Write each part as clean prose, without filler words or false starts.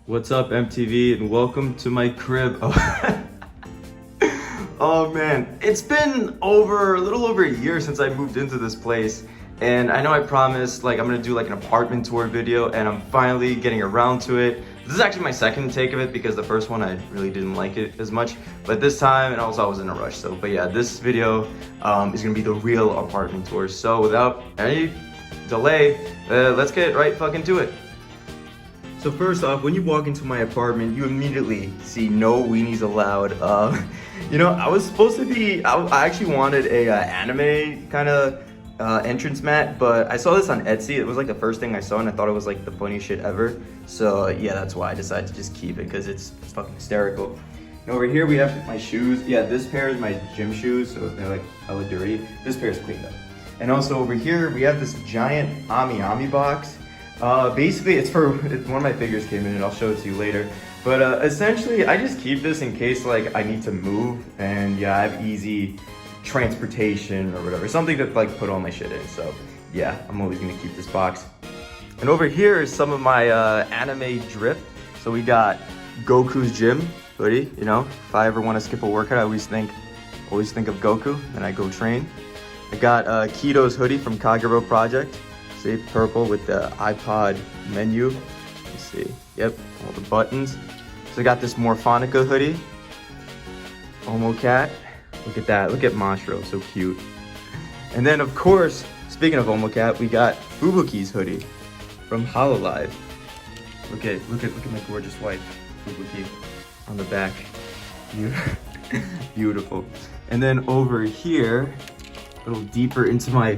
What's up, MTV, and welcome to my crib. Oh man, it's been a little over a year since I moved into this place, and I know I promised like I'm gonna do like an apartment tour video, and I'm finally getting around to it. This is actually my second take of it because the first one I really didn't like it as much, but this time, and also I was in a rush. But yeah, this video is gonna be the real apartment tour. So without any delay, let's get right fucking to it. So first off, when you walk into my apartment, you immediately see no weenies allowed. You know, I was supposed to be, I actually wanted a anime kind of entrance mat, but I saw this on Etsy. It was like the first thing I saw, and I thought it was like the funniest shit ever. So yeah, that's why I decided to just keep it, because it's fucking hysterical. And over here we have my shoes. Yeah, this pair is my gym shoes, so they're like hella dirty. This pair is cleaned up. And also over here we have this giant Ami box. Basically it's one of my figures came in, and I'll show it to you later. But essentially I just keep this in case like I need to move, and yeah, I have easy transportation or whatever, something to like put all my shit in. So yeah, I'm always gonna keep this box. And over here is some of my anime drip. So we got Goku's gym hoodie. You know, if I ever want to skip a workout, I always think of Goku, and I go train. I got Keto's hoodie from Kagero Project. See, purple with the iPod menu. Let's see. Yep, all the buttons. So I got this Morphonica hoodie. Omo Cat. Look at that. Look at Mashro, so cute. And then of course, speaking of Omo Cat, we got Fubuki's hoodie from Hololive. Look at my gorgeous wife, Fubuki, on the back. Beautiful. And then over here, a little deeper into my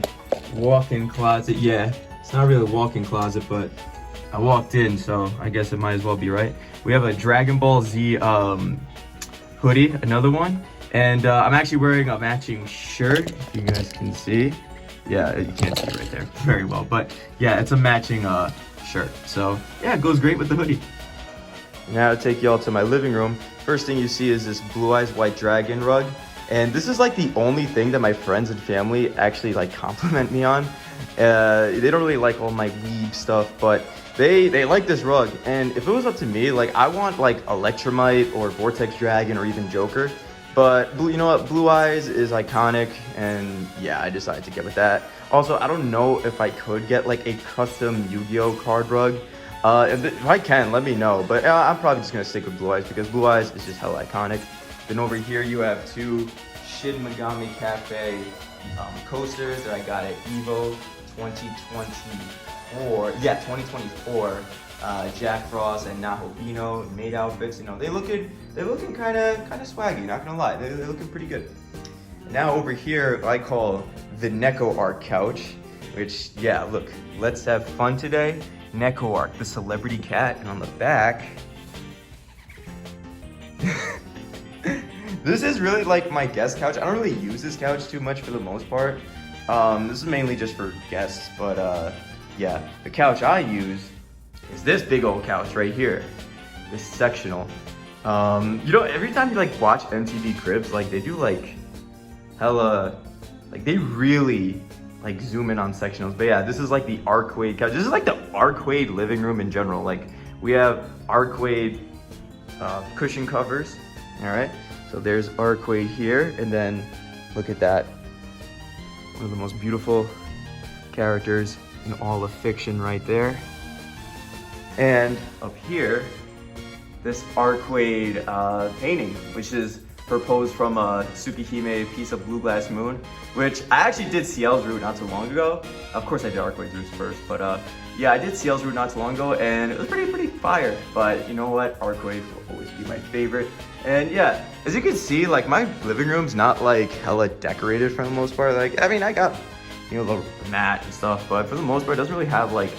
walk-in closet. Yeah, it's not really a walk-in closet, but I walked in, so I guess it might as well be, right? We have a Dragon Ball Z hoodie, another one, and I'm actually wearing a matching shirt, if you guys can see. Yeah, you can't see right there very well, but yeah, it's a matching shirt, so yeah, it goes great with the hoodie. Now to take y'all to my living room. First thing you see is this Blue Eyes White Dragon rug. And this is like the only thing that my friends and family actually like compliment me on. They don't really like all my weeb stuff, but they like this rug. And if it was up to me, like I want like Electromite or Vortex Dragon or even Joker. But you know what, Blue Eyes is iconic, and yeah, I decided to get with that. Also, I don't know if I could get like a custom Yu-Gi-Oh card rug. If I can, let me know. But I'm probably just gonna stick with Blue Eyes because Blue Eyes is just hella iconic. Then over here you have two Shin Megami Cafe coasters that I got at Evo 2024. Yeah, 2024. Jack Frost and Nahobino made outfits. You know, they're looking kind of swaggy. Not gonna lie, they're looking pretty good. Now over here I call the Neko Arc couch, which yeah, look, let's have fun today. Neko Arc, the celebrity cat, and on the back. This is really like my guest couch. I don't really use this couch too much for the most part. This is mainly just for guests, but yeah, the couch I use is this big old couch right here. This sectional. You know, every time you like watch MTV Cribs, like they do like hella, like they really like zoom in on sectionals. But yeah, this is like the Arcade couch. This is like the Arcade living room in general. Like we have Arcade cushion covers, all right? So there's Arcade here, and then look at that. One of the most beautiful characters in all of fiction right there. And up here, this Arcade painting, which is proposed from a Tsukihime piece of Blue Glass Moon, which I actually did CL's route not too long ago. Of course I did Arcade's route first, but yeah, I did CL's route not too long ago, and it was pretty fire. But you know what, Arcade will always be my favorite. And yeah, as you can see, like my living room's not like hella decorated for the most part. Like, I mean, I got, you know, the mat and stuff, but for the most part, it doesn't really have like,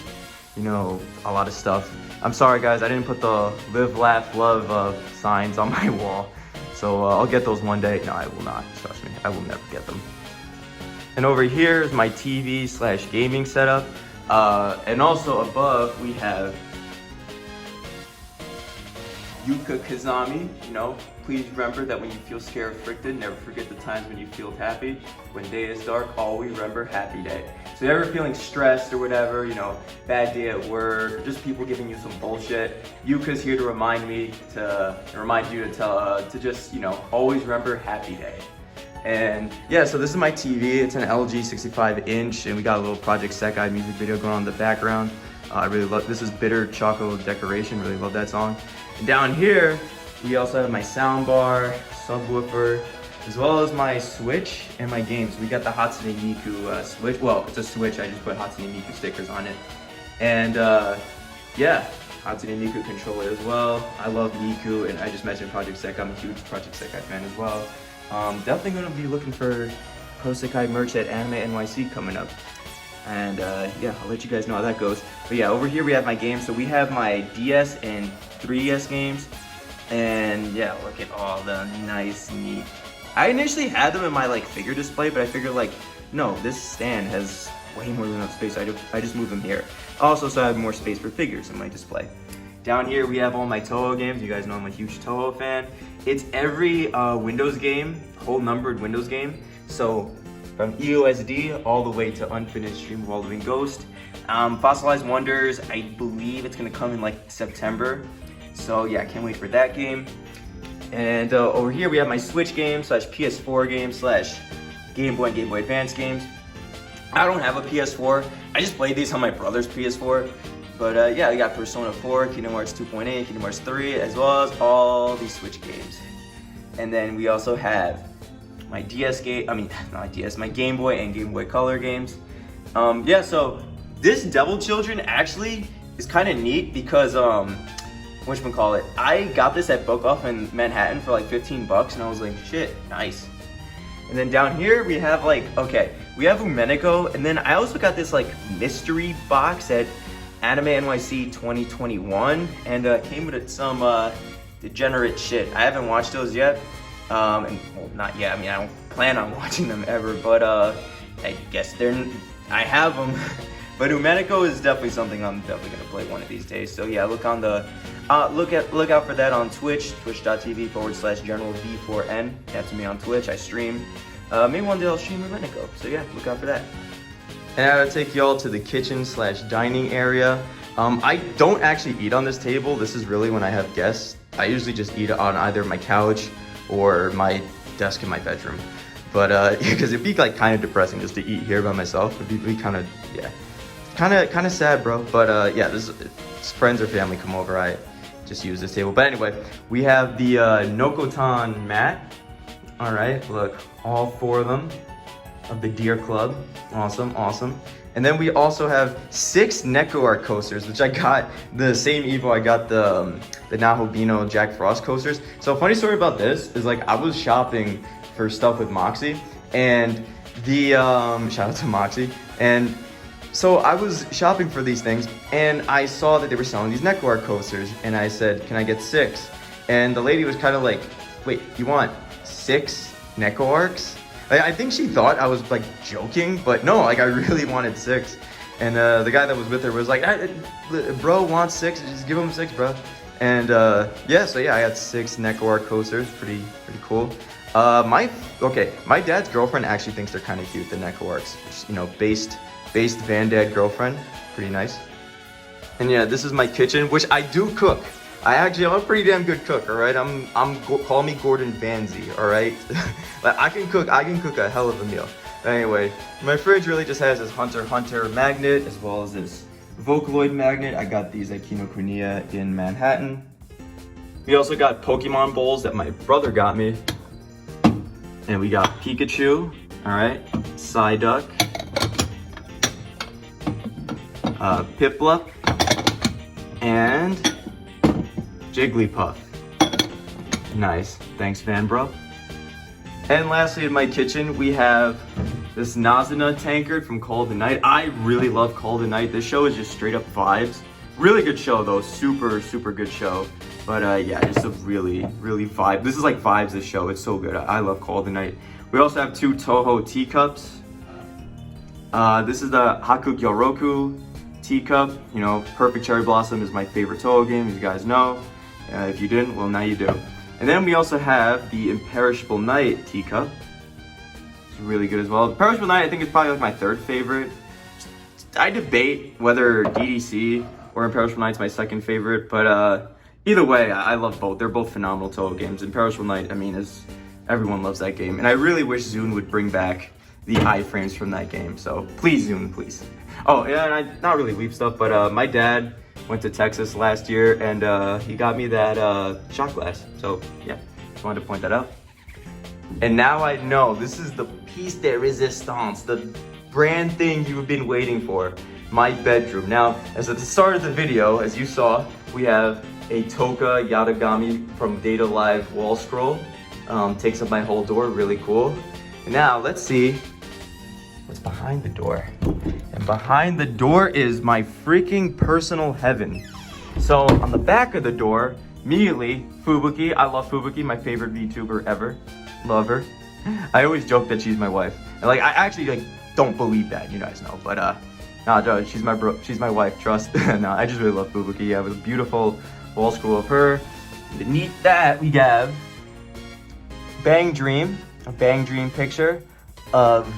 you know, a lot of stuff. I'm sorry guys, I didn't put the live, laugh, love signs on my wall. So I'll get those one day. No, I will not, trust me, I will never get them. And over here is my TV/gaming setup. And also above, we have Yuka Kazami. You know, please remember that when you feel scared or afflicted, never forget the times when you feel happy. When day is dark, always remember happy day. So if you're ever feeling stressed or whatever, you know, bad day at work, or just people giving you some bullshit, Yuka's here to remind you to just, you know, always remember happy day. And yeah, so this is my TV. It's an LG 65-inch, and we got a little Project Sekai music video going on in the background. I really love, this is Bitter Chocolate Decoration, really love that song. And down here, we also have my soundbar, subwoofer, as well as my Switch and my games. We got the Hatsune Miku Switch. Well, it's a Switch, I just put Hatsune Miku stickers on it. And yeah, Hatsune Miku controller as well. I love Miku, and I just mentioned Project Sekai. I'm a huge Project Sekai fan as well. Definitely gonna be looking for Pro Sekai merch at Anime NYC coming up. And yeah, I'll let you guys know how that goes. But yeah, over here we have my games. So we have my DS and 3DS games. And yeah, look at all the nice, neat. I initially had them in my like figure display, but I figured like, no, this stand has way more than enough space. I just moved them here. Also, so I have more space for figures in my display. Down here we have all my Touhou games. You guys know I'm a huge Touhou fan. It's every Windows game, whole numbered Windows game. So from EOSD all the way to Unfinished Stream of All Living Ghost. Fossilized Wonders, I believe it's gonna come in like September. So yeah, I can't wait for that game. And over here we have my Switch games / PS4 games / Game Boy and Game Boy Advance games. I don't have a PS4. I just played these on my brother's PS4. But yeah, we got Persona 4, Kingdom Hearts 2.8, Kingdom Hearts 3, as well as all these Switch games. And then we also have my DS game, my Game Boy and Game Boy Color games. Yeah, so this Devil Children actually is kind of neat because, whatchamacallit, I got this at Book Off in Manhattan for like 15 bucks, and I was like, shit, nice. And then down here we have like, okay, we have Umenico, and then I also got this like mystery box at Anime NYC 2021, and came with some degenerate shit. I haven't watched those yet, and well, not yet. I mean, I don't plan on watching them ever, but I guess I have them. But Umenico is definitely something I'm definitely gonna play one of these days. So yeah, look on the look out for that on Twitch, twitch.tv/generalv4n. That's me on Twitch. I stream. Maybe one day I'll stream Umenico. So yeah, look out for that. And I gotta take y'all to the kitchen / dining area. I don't actually eat on this table. This is really when I have guests. I usually just eat on either my couch or my desk in my bedroom. But because it'd be like kind of depressing just to eat here by myself. It'd be kind of, yeah, kind of sad, bro. But yeah, this friends or family come over, I just use this table. But anyway, we have the Nokotan mat. All right, look, all 4 of them. Of the Deer Club. Awesome, awesome. And then we also have 6 Neko Art coasters, which I got the same Evo I got the Nahobino Jack Frost coasters. So a funny story about this is like I was shopping for stuff with Moxie, and the shout out to Moxie, and so I was shopping for these things, and I saw that they were selling these Neko Art coasters, and I said, can I get 6? And the lady was kind of like, wait, you want 6 Neko Arcs? I think she thought I was like joking, but no, like I really wanted 6. And the guy that was with her was like, bro wants 6, just give him 6, bro. And yeah, so yeah, I got 6 Neko Art coasters, pretty cool. My dad's girlfriend actually thinks they're kind of cute, the Neko Arcs. You know, based Van Dad girlfriend, pretty nice. And yeah, this is my kitchen, which I do cook. I'm a pretty damn good cook, all right? Call me Gordon Banzi, all right? Like I can cook a hell of a meal. But anyway, my fridge really just has this Hunter x Hunter magnet, as well as this Vocaloid magnet. I got these at Kinokuniya in Manhattan. We also got Pokemon bowls that my brother got me. And we got Pikachu, all right? Psyduck, Piplup, and Jigglypuff. Nice, thanks Van Bro. And lastly in my kitchen, we have this Nazuna tankard from Call of the Night. I really love Call of the Night. This show is just straight up vibes. Really good show though, super good show. But yeah, just a really vibe. This is like vibes, this show, it's so good. I love Call of the Night. We also have 2 Touhou teacups. This is the Hakugyoroku teacup. You know, Perfect Cherry Blossom is my favorite Touhou game, as you guys know. If you didn't, well now you do. And then we also have the Imperishable Night teacup. It's really good as well. Imperishable Night I think is probably like my 3rd favorite. I debate whether DDC or Imperishable Night's my second favorite, but either way, I love both. They're both phenomenal Touhou games. Imperishable Night, I mean, everyone loves that game, and I really wish Zune would bring back the iframes from that game. So please, Zune, please. Oh, yeah, and I not really weep stuff, but my dad went to Texas last year, and he got me that shot glass. So yeah, just wanted to point that out. And now I know this is the piece de resistance, the brand thing you've been waiting for, my bedroom. Now, as at the start of the video, as you saw, we have a Toka Yatagami from Data Live wall scroll. Takes up my whole door, really cool. And now let's see what's behind the door. And behind the door is my freaking personal heaven. So on the back of the door, immediately, Fubuki. I love Fubuki, my favorite VTuber ever. Love her. I always joke that she's my wife. And like, I actually like don't believe that, you guys know. But nah, she's my wife, trust. No, I just really love Fubuki. I have a beautiful wall scroll of her. Beneath that, we have Bang Dream, a Bang Dream picture of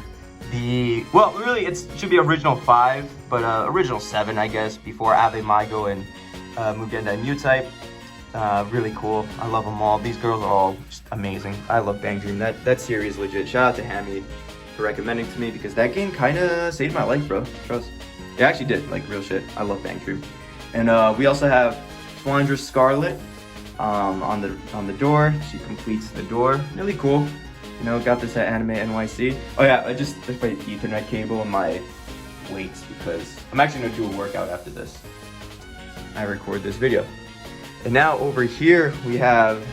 the, well, really it should be original 5, but original 7, I guess, before Ave Maigo and Mugen Mutype. Really cool. I love them all. These girls are all just amazing. I love Bang Dream. That series legit. Shout out to Hammy for recommending to me, because that game kind of saved my life, bro. Trust. It actually did, like real shit. I love Bang Dream. And we also have Flandra Scarlet on the door. She completes the door. Really cool. You know, got this at Anime NYC. Oh yeah, I just took my Ethernet cable and my weights because I'm actually gonna do a workout after this. I record this video. And now over here we have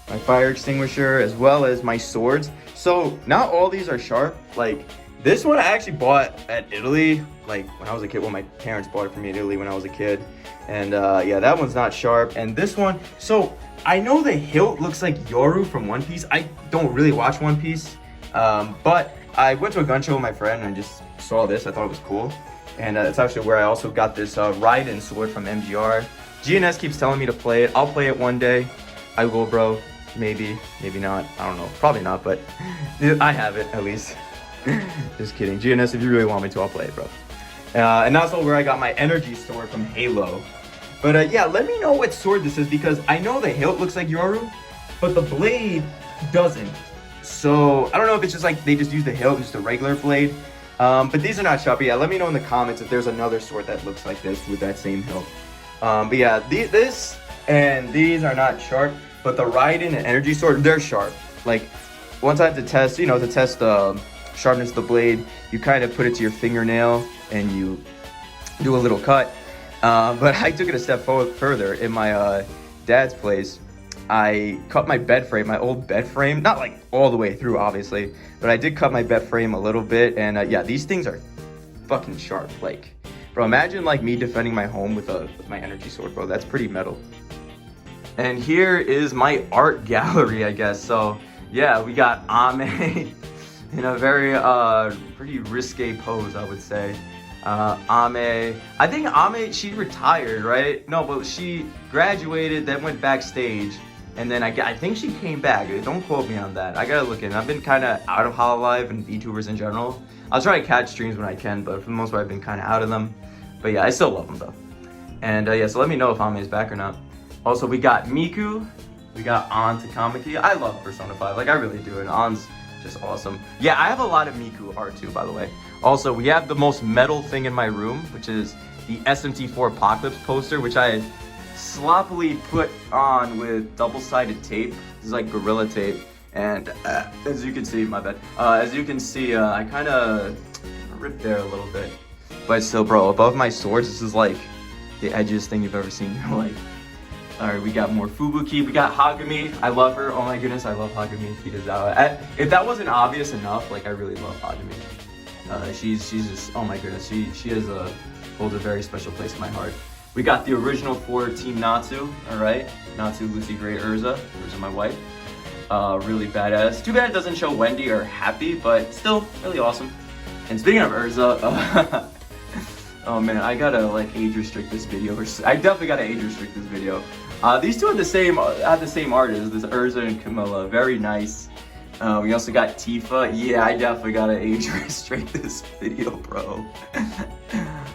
my fire extinguisher as well as my swords. So not all these are sharp. Like this one I actually bought at Italy, like when I was a kid. Well, my parents bought it for me in Italy when I was a kid. And yeah, that one's not sharp. And this one, so I know the hilt looks like Yoru from One Piece. I don't really watch One Piece, but I went to a gun show with my friend and I just saw this. I thought it was cool. And it's actually where I also got this Raiden sword from MGR. GNS keeps telling me to play it. I'll play it one day. I will, bro. Maybe, maybe not. I don't know. Probably not, but I have it at least. Just kidding. GNS, if you really want me to, I'll play it, bro. And that's also where I got my energy sword from Halo. But yeah, let me know what sword this is, because I know the hilt looks like Yoru, but the blade doesn't. So I don't know if it's just like they just use the hilt, just a regular blade. But these are not sharp. Yeah, let me know in the comments if there's another sword that looks like this with that same hilt. But yeah, this and these are not sharp, but the Raiden and energy sword, they're sharp. Like one time to test, you know, to test the sharpness of the blade, you kind of put it to your fingernail and you do a little cut. But I took it a step further. In my dad's place, I cut my bed frame, my old bed frame, not like all the way through obviously, but I did cut my bed frame a little bit. And yeah, these things are fucking sharp. Like, bro, imagine like me defending my home with my energy sword, bro. That's pretty metal. And here is my art gallery, I guess. So yeah, we got Ame in a very pretty risque pose, I would say. Ame, I think Ame, she retired, right? No, but she graduated, then went backstage, and then I think she came back. Don't quote me on that. I gotta look in. I've been kind of out of Hololive and VTubers in general. I'll try to catch streams when I can, but for the most part, I've been kind of out of them. But yeah, I still love them though. And yeah, so let me know if Ame is back or not. Also, we got Miku, we got An Takamaki. I love Persona 5, like I really do, and An's just awesome. Yeah, I have a lot of Miku art too, by the way. Also, we have the most metal thing in my room, which is the SMT4 Apocalypse poster, which I sloppily put on with double-sided tape. This is like Gorilla Tape. And as you can see, my bad. As you can see, I kind of ripped there a little bit. But still, bro, above my swords, this is like the edgiest thing you've ever seen in your life. Alright, we got more Fubuki. We got Hagumi. I love her. Oh my goodness, I love Hagumi. If that wasn't obvious enough, like I really love Hagumi. She's just, oh my goodness, she holds a very special place in my heart. We got the original 4 Team Natsu, alright? Natsu, Lucy, Gray, Urza. Urza, my wife. Really badass. Too bad it doesn't show Wendy or Happy, but still really awesome. And speaking of Urza, oh man, I gotta like age restrict this video. I definitely gotta age restrict this video. These two are the same artists, this Urza and Camilla. Very nice. We also got Tifa. Yeah, I definitely gotta age restrict this video, bro.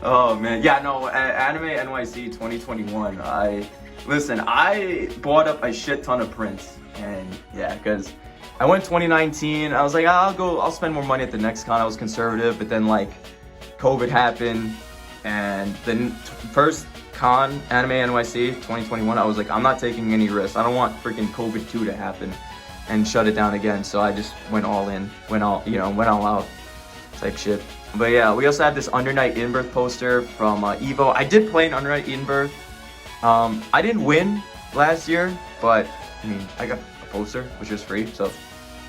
Oh man, yeah, no, Anime NYC 2021. Listen, I bought up a shit ton of prints, and yeah, because I went 2019. I was like, I'll spend more money at the next con. I was conservative, but then like COVID happened, and then first con, Anime NYC 2021, I was like, I'm not taking any risks. I don't want freaking COVID 2 to happen and shut it down again. So I just went all in, went all out type shit. But yeah, we also had this Under Night Inbirth poster from Evo. I did play an Under Night Inbirth. I didn't win last year, but I mean, I got a poster, which was free, so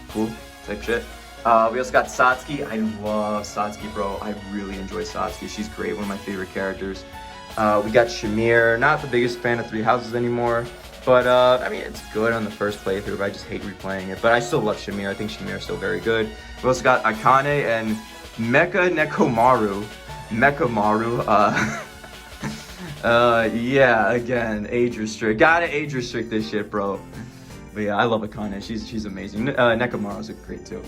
cool type shit. We also got Satsuki. I love Satsuki, bro. I really enjoy Satsuki. She's great, one of my favorite characters. We got Shamir. Not the biggest fan of Three Houses anymore, but I mean, it's good on the first playthrough, but I just hate replaying it. But I still love Shamir. I think Shamir is still very good. We also got Akane and Mecha Nekomaru. Yeah, again, age restrict. Gotta age restrict this shit, bro. But yeah, I love Akane. She's amazing. Nekomaru's great too.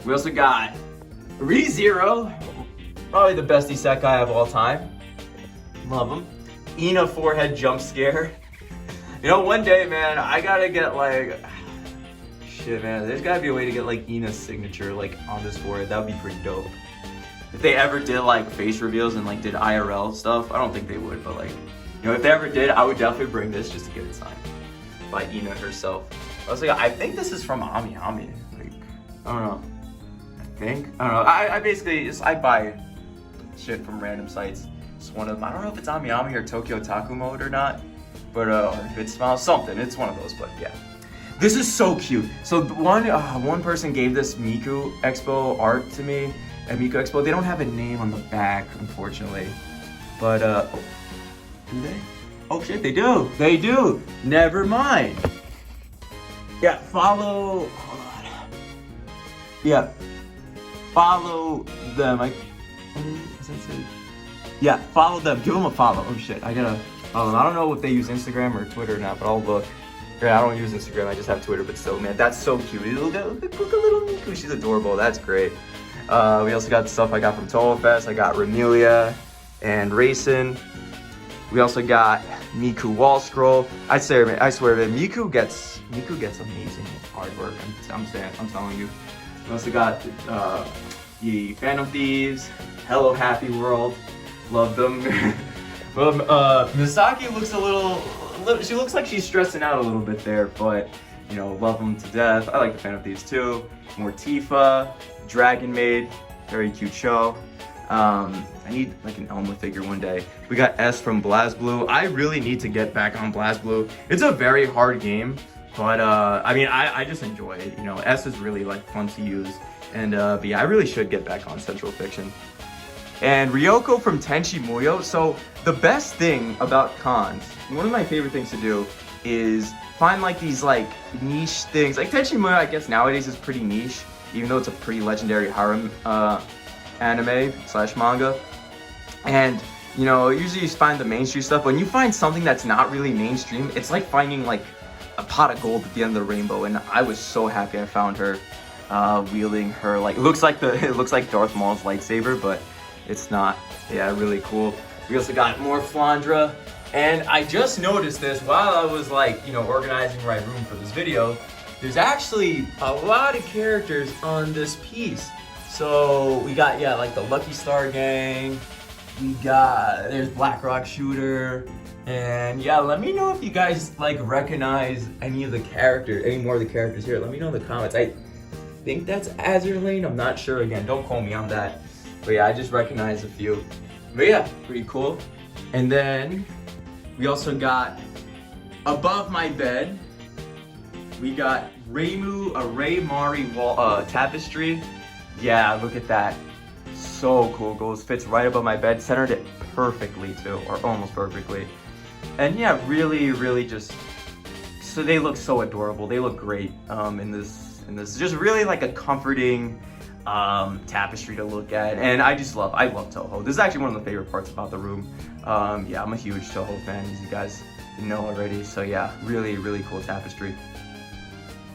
We also got ReZero, probably the best isekai of all time. Love him. Ina forehead jump scare. You know, one day, man, I gotta get like, shit, man. There's gotta be a way to get like Ina's signature like on this forehead. That would be pretty dope. If they ever did like face reveals and like did IRL stuff, I don't think they would, but like, you know, if they ever did, I would definitely bring this just to get it signed by Ina herself. I think this is from Ami Ami. Like, I don't know. I don't know. I basically I buy shit from random sites. It's one of them. I don't know if it's Ami Ami or Tokyo Taku mode or not, but or if it smells something. It's one of those, but yeah. This is so cute. So one person gave this Miku Expo art to me at Miku Expo. They don't have a name on the back, unfortunately, but do they? Oh shit, they do. They do. Never mind. Yeah, follow. Hold on. Yeah, follow them. Yeah, follow them. Give them a follow. Oh shit, I gotta follow them. I don't know if they use Instagram or Twitter or not, but I'll look. Yeah, I don't use Instagram. I just have Twitter. But still, man, that's so cute. Look at little Miku. She's adorable. That's great. We also got stuff I got from Touhou Fest. I got Remelia and Racing. We also got Miku wall scroll. I swear, man, Miku gets amazing artwork. I'm telling you. We also got the Phantom Thieves, Hello Happy World. Love them. Misaki looks she looks like she's stressing out a little bit there, but you know, love them to death. I like the Phantom Thieves too. More Tifa, Dragon Maid, very cute show. I need like an Elma figure one day. We got S from BlazBlue. I really need to get back on BlazBlue. It's a very hard game, but I mean, I just enjoy it. You know, S is really like fun to use, and but yeah, I really should get back on Central Fiction. And Ryoko from Tenchi Muyo. So the best thing about cons, one of my favorite things to do is find like these like niche things. Like Tenchi Muyo, I guess nowadays is pretty niche, even though it's a pretty legendary harem anime / manga. And you know, usually you find the mainstream stuff. When you find something that's not really mainstream, it's like finding like a pot of gold at the end of the rainbow. And I was so happy I found her wielding her like it looks like Darth Maul's lightsaber, but it's not. Yeah, really cool. We also got more Flandra, and I just noticed this while I was like, you know, organizing my room for this video. There's actually a lot of characters on this piece. So we got, yeah, like the Lucky Star Gang. There's Black Rock Shooter. And yeah, let me know if you guys like recognize any more of the characters here. Let me know in the comments. I think that's Azure Lane. I'm not sure. Again, don't quote me on that. But yeah, I just recognize a few. But yeah, pretty cool. And then we also got above my bed, we got a Ray Mari wall tapestry. Yeah, look at that. So cool. Fits right above my bed. Centered it perfectly too, or almost perfectly. And yeah, really just, so they look so adorable. They look great in this. Just really like a comforting tapestry to look at. And I love Touhou. This is actually one of the favorite parts about the room. Yeah, I'm a huge Touhou fan, as you guys know already. So yeah, really cool tapestry.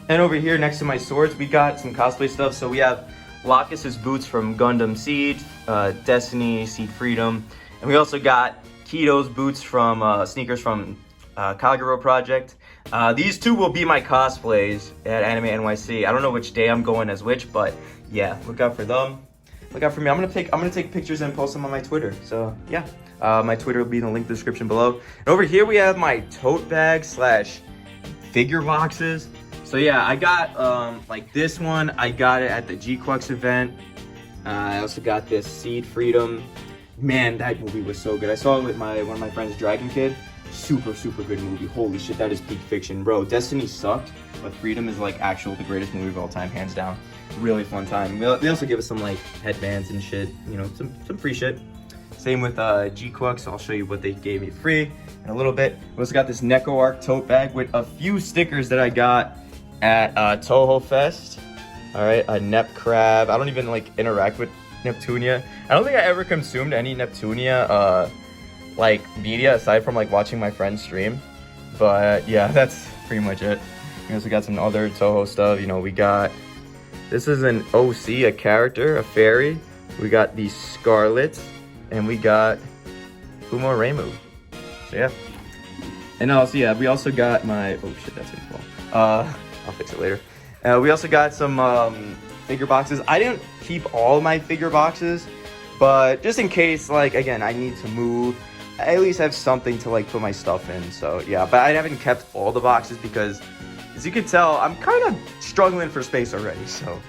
And over here next to my swords, we got some cosplay stuff. So we have Locus's boots from Gundam Seed, Destiny, Seed Freedom. And we also got Keto's boots from sneakers from Kagero Project. These two will be my cosplays at Anime NYC. I don't know which day I'm going as which, but yeah, look out for them. Look out for me. I'm gonna take pictures and post them on my Twitter. So yeah, my Twitter will be in the link description below. And over here we have my tote bag slash figure boxes. So yeah, I got like this one. I got it at the G-Quux event. I also got this Seed Freedom. Man, that movie was so good. I saw it with one of my friends, Dragon Kid. Super good movie. Holy shit, that is peak fiction, bro. Destiny sucked, but Freedom is like the greatest movie of all time, hands down. Really fun time. They also give us some like headbands and shit, you know, some free shit. Same with G-Quux. I'll show you what they gave me free in a little bit. We also got this Neko Arc tote bag with a few stickers that I got at Touhou Fest. All right, a Nep Crab. I don't even like interact with Neptunia. I don't think I ever consumed any Neptunia like media aside from like watching my friends stream, but yeah, that's pretty much it. We also got some other Touhou stuff. You know, we got, this is an OC, a character, a fairy. We got the Scarlet, and we got Fumo Reimu. So yeah. And also, yeah, we also got my, oh shit, that's gonna fall. I'll fix it later. We also got some figure boxes. I didn't keep all my figure boxes, but just in case, like, again, I need to move, I at least have something to like put my stuff in. So yeah, but I haven't kept all the boxes because, as you can tell, I'm kind of struggling for space already. So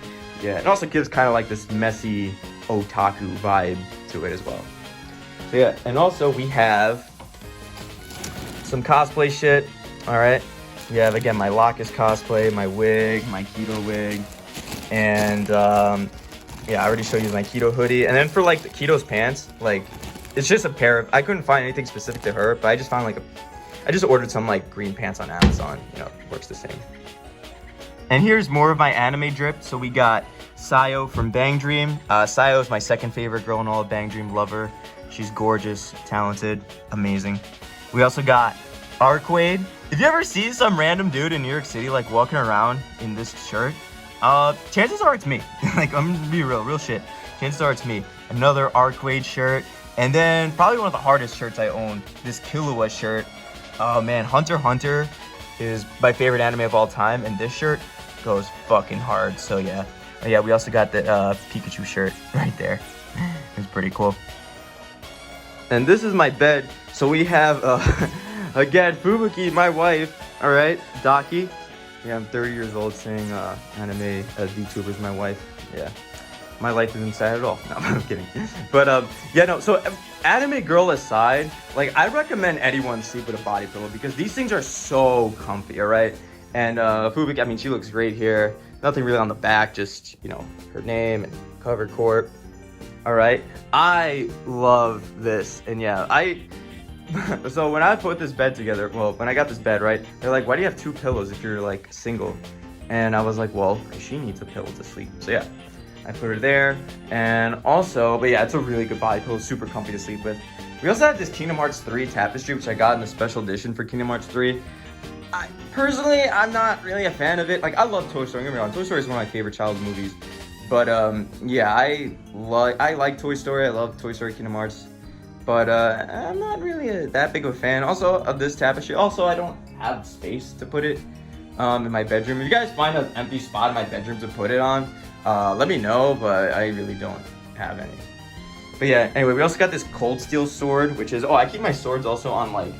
yeah, it also gives kind of like this messy otaku vibe to it as well. So yeah, and also we have some cosplay shit. All right, we have again my Locus cosplay, my wig, my Keto wig, and yeah, I already showed you my Keto hoodie. And then for like the Keto's pants, like, it's just a pair of, I couldn't find anything specific to her, but I just found like I just ordered some like green pants on Amazon. You know, it works the same. And here's more of my anime drip. So we got Sayo from Bang Dream. Sayo is my second favorite girl in all of Bang Dream. Love her. She's gorgeous, talented, amazing. We also got Arcwade. If you ever see some random dude in New York City like walking around in this shirt, chances are it's me. Like, I'm gonna be real shit. Chances are it's me. Another Arcwade shirt. And then probably one of the hardest shirts I own, this Killua shirt. Oh man, Hunter x Hunter is my favorite anime of all time, and this shirt goes fucking hard. So yeah. Oh, yeah, we also got the Pikachu shirt right there. It's pretty cool. And this is my bed. So we have again, Fubuki, my wife, all right, Daki. Yeah, I'm 30 years old saying anime VTuber's my wife. Yeah. My life isn't sad at all. No, I'm kidding. But yeah, no, so anime girl aside, like, I recommend anyone sleep with a body pillow because these things are so comfy, all right? And Fubuki, I mean, she looks great here. Nothing really on the back, just, you know, her name and cover corp. All right, I love this. And yeah, so when I put this bed together, well, when I got this bed, right, they're like, why do you have two pillows if you're like single? And I was like, well, she needs a pillow to sleep. So yeah, I put her there. And also, but yeah, it's a really good body pillow, super comfy to sleep with. We also have this Kingdom Hearts 3 tapestry, which I got in a special edition for Kingdom Hearts 3. Personally, I'm not really a fan of it. Like, I love Toy Story, don't get me wrong. Toy Story is one of my favorite childhood movies. But yeah, I like Toy Story. I love Toy Story Kingdom Hearts. But I'm not really that big of a fan. Also, of this tapestry. Also, I don't have space to put it in my bedroom. If you guys find an empty spot in my bedroom to put it on, let me know, but I really don't have any. But yeah, anyway, we also got this Cold Steel sword, which is, I keep my swords also on like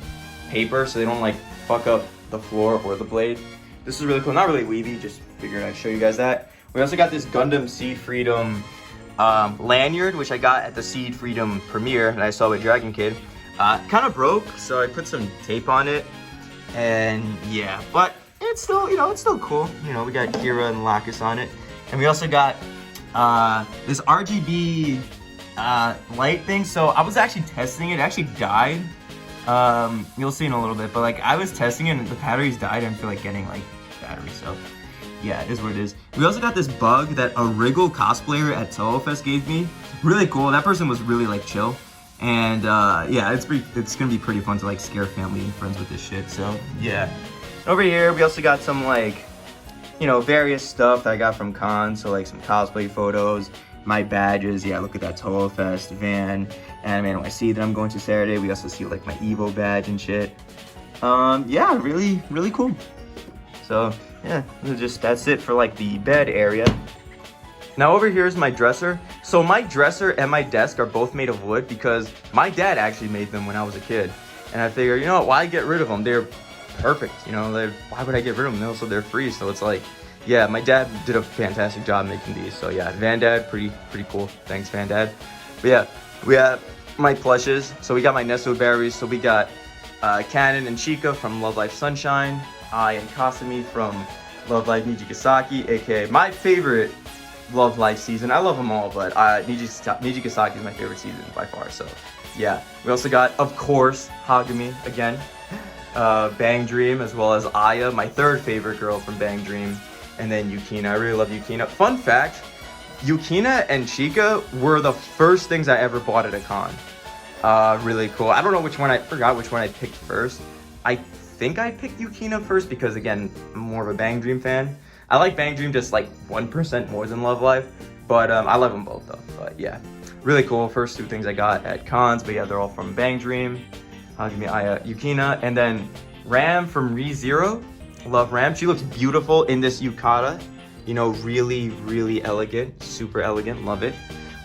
paper so they don't like fuck up the floor or the blade. This is really cool. Not really weeby, just figured I'd show you guys that. We also got this Gundam Seed Freedom lanyard, which I got at the Seed Freedom premiere that I saw with Dragon Kid. Kind of broke, so I put some tape on it, and yeah, but it's still, you know, it's still cool. You know, we got Kira and Lacus on it, and we also got this RGB light thing. So I was actually testing it. It actually died. You'll see in a little bit, but like I was testing it and the batteries died. I didn't feel like getting like batteries, so yeah, it is what it is. We also got this bug that a Wriggle cosplayer at Touhou Fest gave me. Really cool. That person was really like chill, and yeah, it's gonna be pretty fun to like scare family and friends with this shit. So yeah. Over here we also got some like you know, various stuff that I got from cons. So like some cosplay photos, my badges. Yeah, look at that Touhou Fest, Van, Anime NYC that I'm going to Saturday. We also see like my Evo badge and shit. Yeah, really cool. So yeah, that's it for like the bed area. Now over here is my dresser. So my dresser and my desk are both made of wood because my dad actually made them when I was a kid. And I figured, you know what, why get rid of them? They're perfect, you know, why would I get rid of them? Also, they're free, so it's like, yeah, my dad did a fantastic job making these. So yeah, Van Dad, pretty cool. Thanks, Van Dad. But yeah, we have my plushes. So we got my Nesto berries. So we got Canon and Chica from Love Life Sunshine. I and Kasumi from Love Life Nijigasaki, aka my favorite Love Life season. I love them all, but Nijigasaki is my favorite season by far. So yeah, we also got, of course, Hagumi again, Bang Dream, as well as Aya, my third favorite girl from Bang Dream, and then Yukina. I really love Yukina. Fun fact, Yukina and Chica were the first things I ever bought at a con. Really cool. I don't know which one, I forgot which one I picked first. I think I picked Yukina first because, again, I'm more of a Bang Dream fan. I like Bang Dream just like 1% more than Love Life, but I love them both though. But yeah, really cool. First two things I got at cons, but yeah, they're all from Bang Dream. Give me Aya, Yukina, and then Ram from ReZero. Love Ram. She looks beautiful in this yukata. You know, really elegant, super elegant. Love it.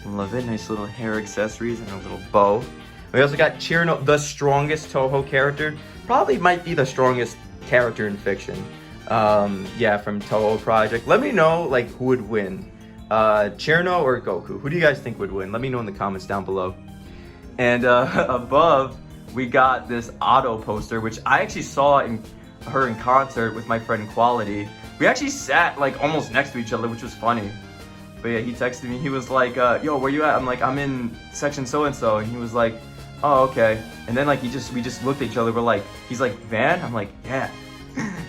Nice little hair accessories and a little bow. We also got Chirino, the strongest Touhou character. Probably might be the strongest character in fiction. Yeah, from Touhou Project. Let me know like who would win, Chirino or Goku. Who do you guys think would win? Let me know in the comments down below. And above we got this Otto poster, which I actually saw her in concert with my friend Quality. We actually sat like almost next to each other, which was funny. But yeah, he texted me. He was like, yo, where you at? I'm like, I'm in section so and so, and he was like, oh, okay. And then like we just looked at each other. We're like, he's like, Van? I'm like, yeah.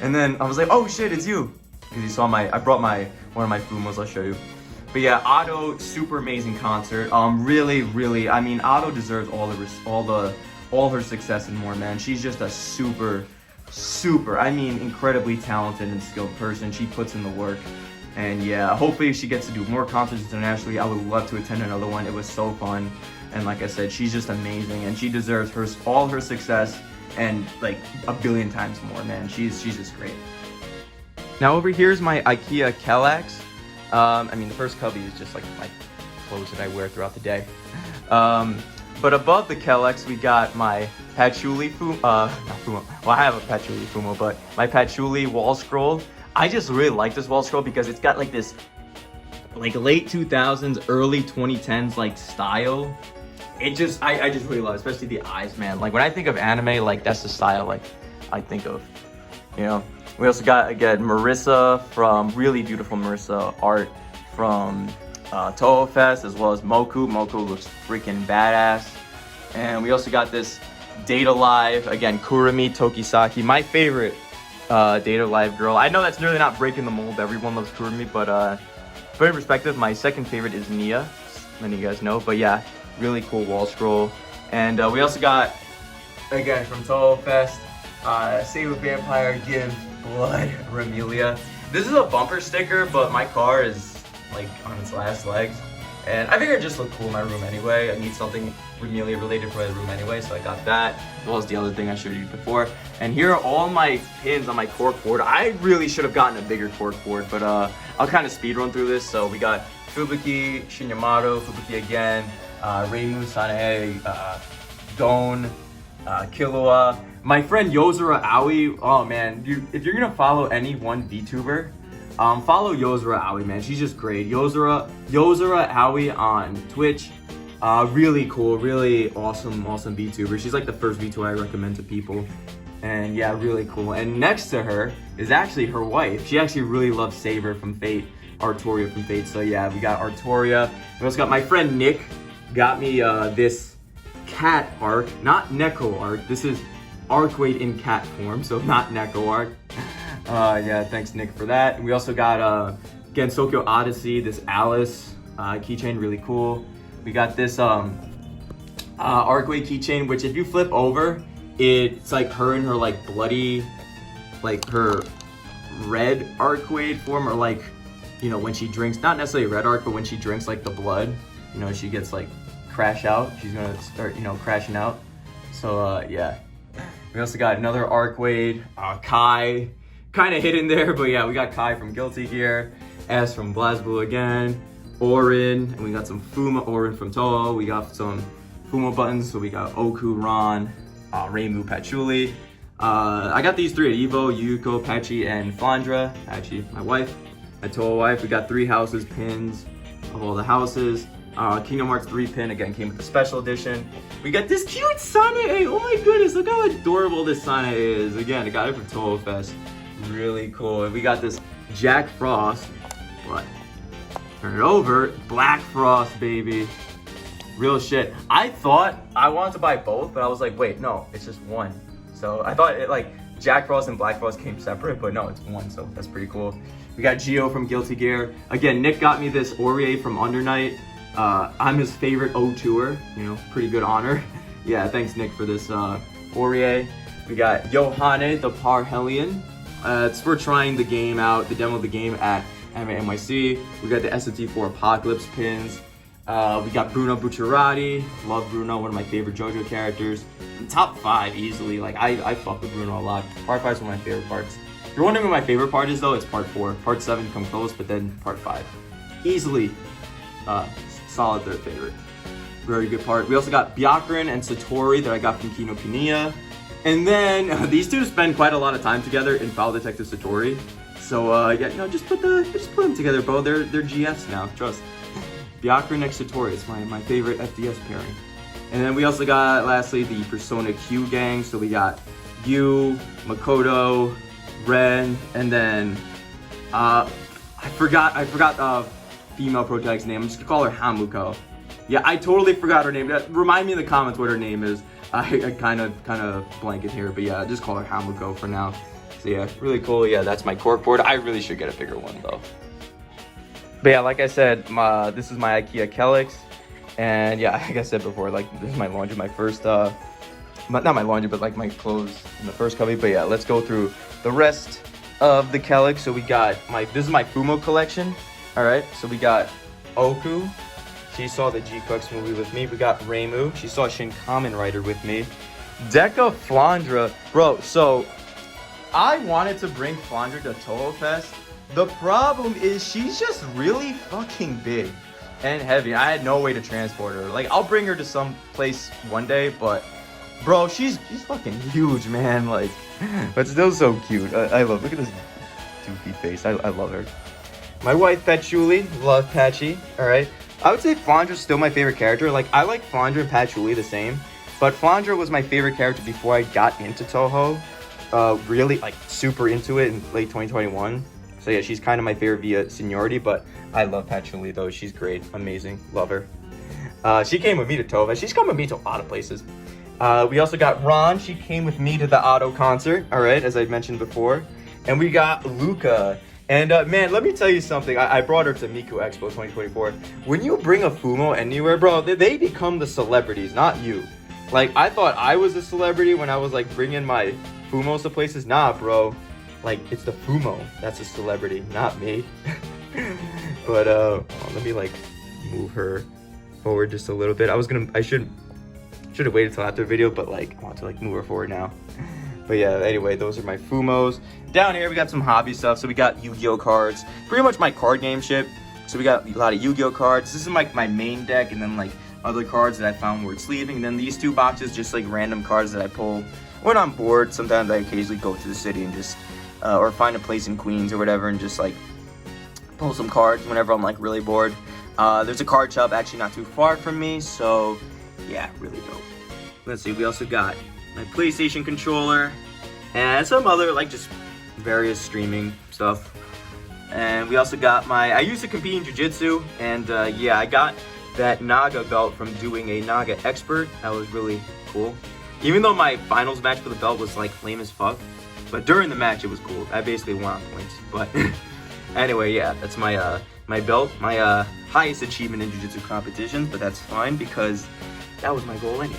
And then I was like, oh shit, it's you. Because he saw I brought one of my Fumos, I'll show you. But yeah, Otto, super amazing concert. Really, I mean, Otto deserves all her success and more, man. She's just a super, I mean, incredibly talented and skilled person. She puts in the work. And yeah, hopefully she gets to do more concerts internationally. I would love to attend another one. It was so fun. And like I said, she's just amazing, and she deserves all her success and like a billion times more, man. She's just great. Now over here is my IKEA Kallax. I mean, the first cubby is just like my clothes that I wear throughout the day. But above the Kallax, we got my patchouli not Fumo. Well, I have a patchouli Fumo, but my patchouli wall scroll. I just really like this wall scroll because it's got like this like late 2000s, early 2010s like style. I just really love it, especially the eyes, man. Like when I think of anime, like that's the style like I think of, you know. We also got, again, Marissa from really beautiful Marissa art from Touhou Fest, as well as Moku. Moku looks freaking badass. And we also got this Data Live, again, Kurumi Tokisaki, my favorite Data Live girl. I know that's nearly not breaking the mold. Everyone loves Kurumi, but for in perspective, my second favorite is Nia. Many of you guys know, but yeah, really cool wall scroll. And we also got, again, from Touhou Fest, Save a Vampire, Give Blood, Remelia. This is a bumper sticker, but my car is like on its last legs. And I figured it just looked cool in my room anyway. I need something Remelia related for my room anyway, so I got that. As well as the other thing I showed you before. And here are all my pins on my corkboard. I really should have gotten a bigger corkboard, but I'll kind of speed run through this. So we got Fubuki, Shinyamaru, Fubuki again, Reimu, Sanae, Gon, Killua. My friend Yozura Aoi, oh man, if you're gonna follow any one VTuber, follow Yozura Aoi, man. She's just great. Yozura Aoi on Twitch. Really cool, really awesome VTuber. She's like the first VTuber I recommend to people. And yeah, really cool. And next to her is actually her wife. She actually really loves Saber from Fate, Artoria from Fate. So yeah, we got Artoria. We also got my friend Nick, got me this cat arc, not Neko arc. This is Arcwade in cat form, so not Neko arc. Yeah, thanks Nick for that. And we also got again Sokyo Odyssey, this Alice keychain, really cool. We got this Arcwade keychain, which if you flip over, it's like her and her like bloody, like her red arcade form, or like, you know, when she drinks, not necessarily red arc, but when she drinks like the blood, you know, she gets like crash out. She's gonna start, you know, crashing out. So yeah. We also got another Arcwade, Kai, kind of hidden there, but yeah, we got Kai from Guilty Gear, S from BlazBlue again, Orin, and we got some Fuma, Orin from Touhou. We got some Fuma buttons, so we got Oku, Ron, Reimu, Patchouli. I got these 3 at Evo, Yuko, Patchy, and Flandra. Patchy, my wife, my Touhou wife. We got 3 houses, pins of all the houses. Kingdom Hearts 3 pin, again, came with the special edition. We got this cute Sanae. Oh my goodness, look how adorable this Sanae is. Again, I got it from Touhou Fest. Really cool. And we got this Jack Frost. What? Turn it over. Black Frost, baby. Real shit. I thought I wanted to buy both, but I was like, wait, no, it's just one. So I thought it, like, Jack Frost and Black Frost came separate, but no, it's one, so that's pretty cool. We got Geo from Guilty Gear. Again, Nick got me this Orie from Undernight. I'm his favorite O2er, you know, pretty good honor. Yeah, thanks Nick for this Orie. We got Yohane, the Parhelion. It's for trying the game out, the demo of the game at NYC. We got the SMT4 Apocalypse pins. We got Bruno Bucciarati. Love Bruno, one of my favorite JoJo characters. Top 5 easily. Like I fuck with Bruno a lot. Part 5 is one of my favorite parts. If you're wondering what my favorite part is though, it's part 4. Part 7 come close, but then part 5. Easily solid third favorite. Very good part. We also got Byakuren and Satori that I got from Kinokuniya. And then these two spend quite a lot of time together in Foul Detective Satori. So yeah, you know, just put them together, bro. They're GFs now, trust. Byakuren x Satori is my favorite FDS pairing. And then we also got, lastly, the Persona Q gang. So we got Yu, Makoto, Ren, and then I forgot female protagonist's name. I'm just gonna call her Hamuko. Yeah, I totally forgot her name. Remind me in the comments what her name is. I kind of blanket here, but yeah, just call her Hamuko for now. So yeah, really cool. Yeah, that's my corkboard. I really should get a bigger one though. But yeah, like I said, this is my IKEA Kallax, and yeah, like I said before, like this is my laundry, my first, not my laundry, but like my clothes in the first cubby. But yeah, let's go through the rest of the Kallax. So we got this is my Fumo collection. All right, so we got Oku. She saw the G-Cooks movie with me. We got Reimu. She saw Shin Kamen Rider with me. Deca Flandra. Bro, so I wanted to bring Flandra to Touhou Fest. The problem is she's just really fucking big and heavy. I had no way to transport her. Like, I'll bring her to some place one day, but bro, she's fucking huge, man. Like, but still so cute. I love, look at this doofy face. I love her. My wife, Patchouli, love Patchy, all right? I would say Flandra's still my favorite character. Like, I like Flandra and Patchouli the same, but Flandra was my favorite character before I got into Touhou. Really, like, super into it in late 2021. So yeah, she's kind of my favorite via seniority, but I love Patchouli though. She's great, amazing, love her. She came with me to Touhou. She's come with me to a lot of places. We also got Ron. She came with me to the Otto concert, all right, as I mentioned before. And we got Luca. And man, let me tell you something. I brought her to Miku Expo 2024. When you bring a Fumo anywhere, bro, they become the celebrities, not you. Like, I thought I was a celebrity when I was like bringing my Fumos to places. Nah, bro. Like, it's the Fumo that's a celebrity, not me. But let me like move her forward just a little bit. I should have waited till after the video, but like I want to like move her forward now. But yeah, anyway, those are my Fumos. Down here we got some hobby stuff. So we got Yu-Gi-Oh cards, pretty much my card game shit. So we got a lot of Yu-Gi-Oh cards. This is like my main deck, and then like other cards that I found worth sleeving. And then these 2 boxes, just like random cards that I pull when I'm bored. Sometimes I occasionally go to the city and just or find a place in Queens or whatever and just like pull some cards whenever I'm like really bored. There's a card shop actually not too far from me, so yeah, really dope. Let's see, we also got my PlayStation controller and some other like just various streaming stuff. And we also got I used to compete in jiu-jitsu, and yeah, I got that Naga belt from doing a Naga expert. That was really cool. Even though my finals match for the belt was like lame as fuck, but during the match it was cool. I basically won on points. But anyway, yeah, that's my my belt, my highest achievement in jiu-jitsu competitions, but that's fine because that was my goal anyway.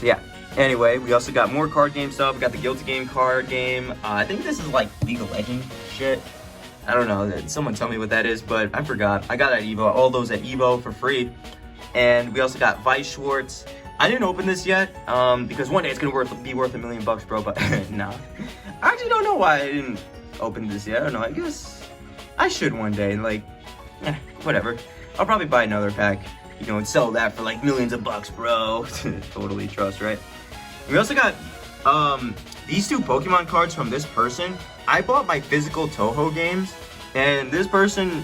So yeah, Anyway, we also got more card game stuff. We got the Guilty Game card game. I think this is like League of Legends shit. I don't know. Someone tell me what that is, but I forgot. I got it at Evo. All those at Evo for free. And we also got Vice Schwartz. I didn't open this yet because one day it's gonna be worth $1 million, bro. But nah, I actually don't know why I didn't open this yet. I don't know. I guess I should one day. Like, whatever. I'll probably buy another pack, you know, and sell that for like millions of bucks, bro. Totally trust, right? We also got these 2 Pokemon cards from this person. I bought my physical Touhou games, and this person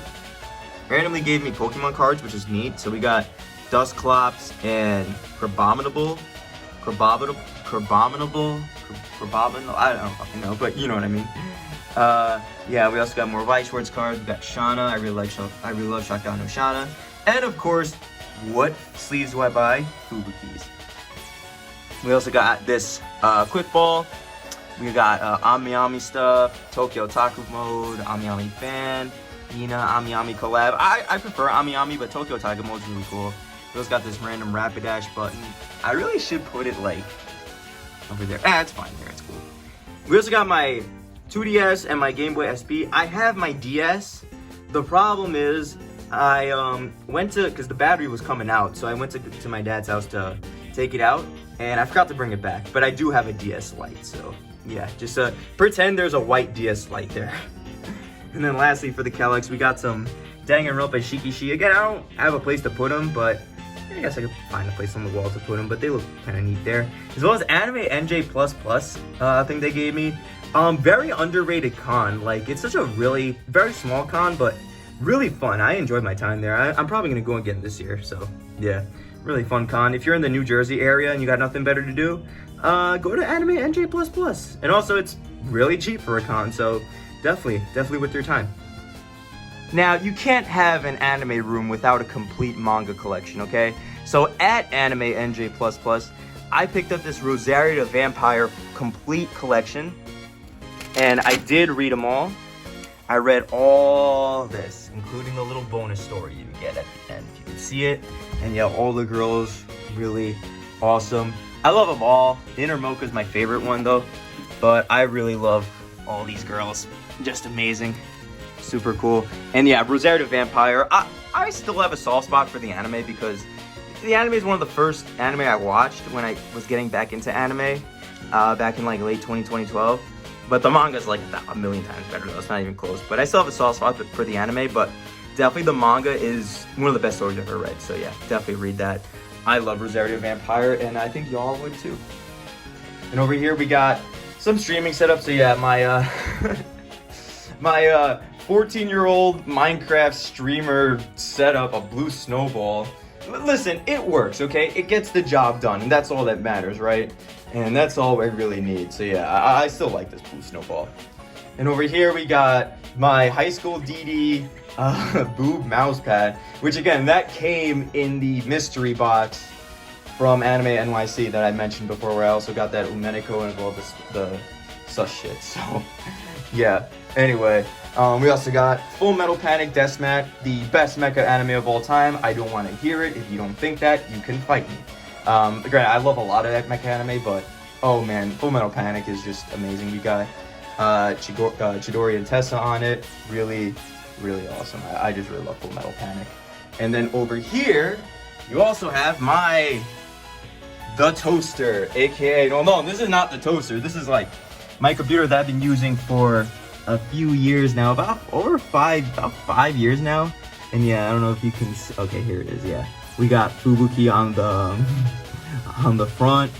randomly gave me Pokemon cards, which is neat. So we got Dusclops and Crabominable, I don't fucking know, but you know what I mean. Yeah, we also got more Vice Schwartz cards. We got Shauna. I really love Shotgun no Shauna. And of course, what sleeves do I buy? Fubuki's. We also got this Quick Ball. We got Ami stuff, Tokyo Taku Mode, Ami Fan, Nina Ami collab. I prefer Ami, but Tokyo Taku Mode is really cool. We also got this random Rapidash button. I really should put it like over there. It's fine there, it's cool. We also got my 2DS and my Game Boy SP. I have my DS. The problem is I went to, because the battery was coming out, so I went to my dad's house to take it out, and I forgot to bring it back. But I do have a DS Lite, so yeah, just pretend there's a white DS Lite there. And then lastly, for the Kallax, we got some Danganronpa Shikishi. Again, I don't have a place to put them, but I guess I could find a place on the wall to put them, but they look kind of neat there. As well as Anime NJ++ thing they gave me. Very underrated con. Like, it's such a really, very small con, but really fun. I enjoyed my time there. I'm probably going to go again this year, so yeah. Really fun con. If you're in the New Jersey area and you got nothing better to do, go to Anime NJ++. And also, it's really cheap for a con, so definitely worth your time. Now, you can't have an anime room without a complete manga collection, okay? So at Anime NJ++, I picked up this Rosario the Vampire complete collection, and I did read them all. I read all this, including the little bonus story you get at the end. You can see it, and yeah, all the girls, really awesome. I love them all. Inner Mocha's my favorite one, though, but I really love all these girls. Just amazing. Super cool. And yeah, Rosario the Vampire. I still have a soft spot for the anime because the anime is one of the first anime I watched when I was getting back into anime back in like late 2012. But the manga is like a million times better though. It's not even close. But I still have a soft spot for the anime. But definitely the manga is one of the best stories I've ever read. So yeah, definitely read that. I love Rosario the Vampire, and I think y'all would too. And over here we got some streaming setup. So yeah, my my 14-year-old Minecraft streamer set up a blue snowball. Listen, it works, okay? It gets the job done, and that's all that matters, right? And that's all I really need. So yeah, I still like this blue snowball. And over here we got my high school DD boob mouse pad, which again, that came in the mystery box from Anime NYC that I mentioned before, where I also got that Umenico and all the sus shit. So yeah, anyway. We also got Full Metal Panic Deathmatch, the best mecha anime of all time. I don't want to hear it. If you don't think that, you can fight me. Granted, I love a lot of that mecha anime, but oh man, Full Metal Panic is just amazing. We got Chidori and Tessa on it. Really, really awesome. I just really love Full Metal Panic. And then over here, you also have the toaster, aka no, this is not the toaster. This is like my computer that I've been using for a few years now, about 5 years now. And yeah, I don't know if you can see. Okay, here it is. Yeah, we got Fubuki on the front,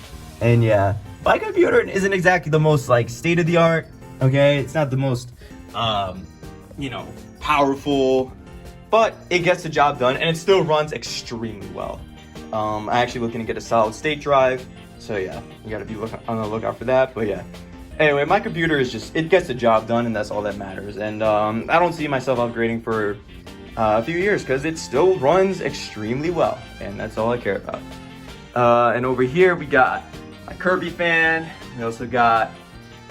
and yeah, my computer isn't exactly the most like state-of-the-art. Okay, it's not the most powerful, but it gets the job done, and it still runs extremely well. I'm actually looking to get a solid state drive, so yeah, you gotta be on the lookout for that. But yeah, anyway, my computer is it gets the job done, and that's all that matters. And I don't see myself upgrading for a few years because it still runs extremely well, and that's all I care about. And over here we got my Kirby fan. We also got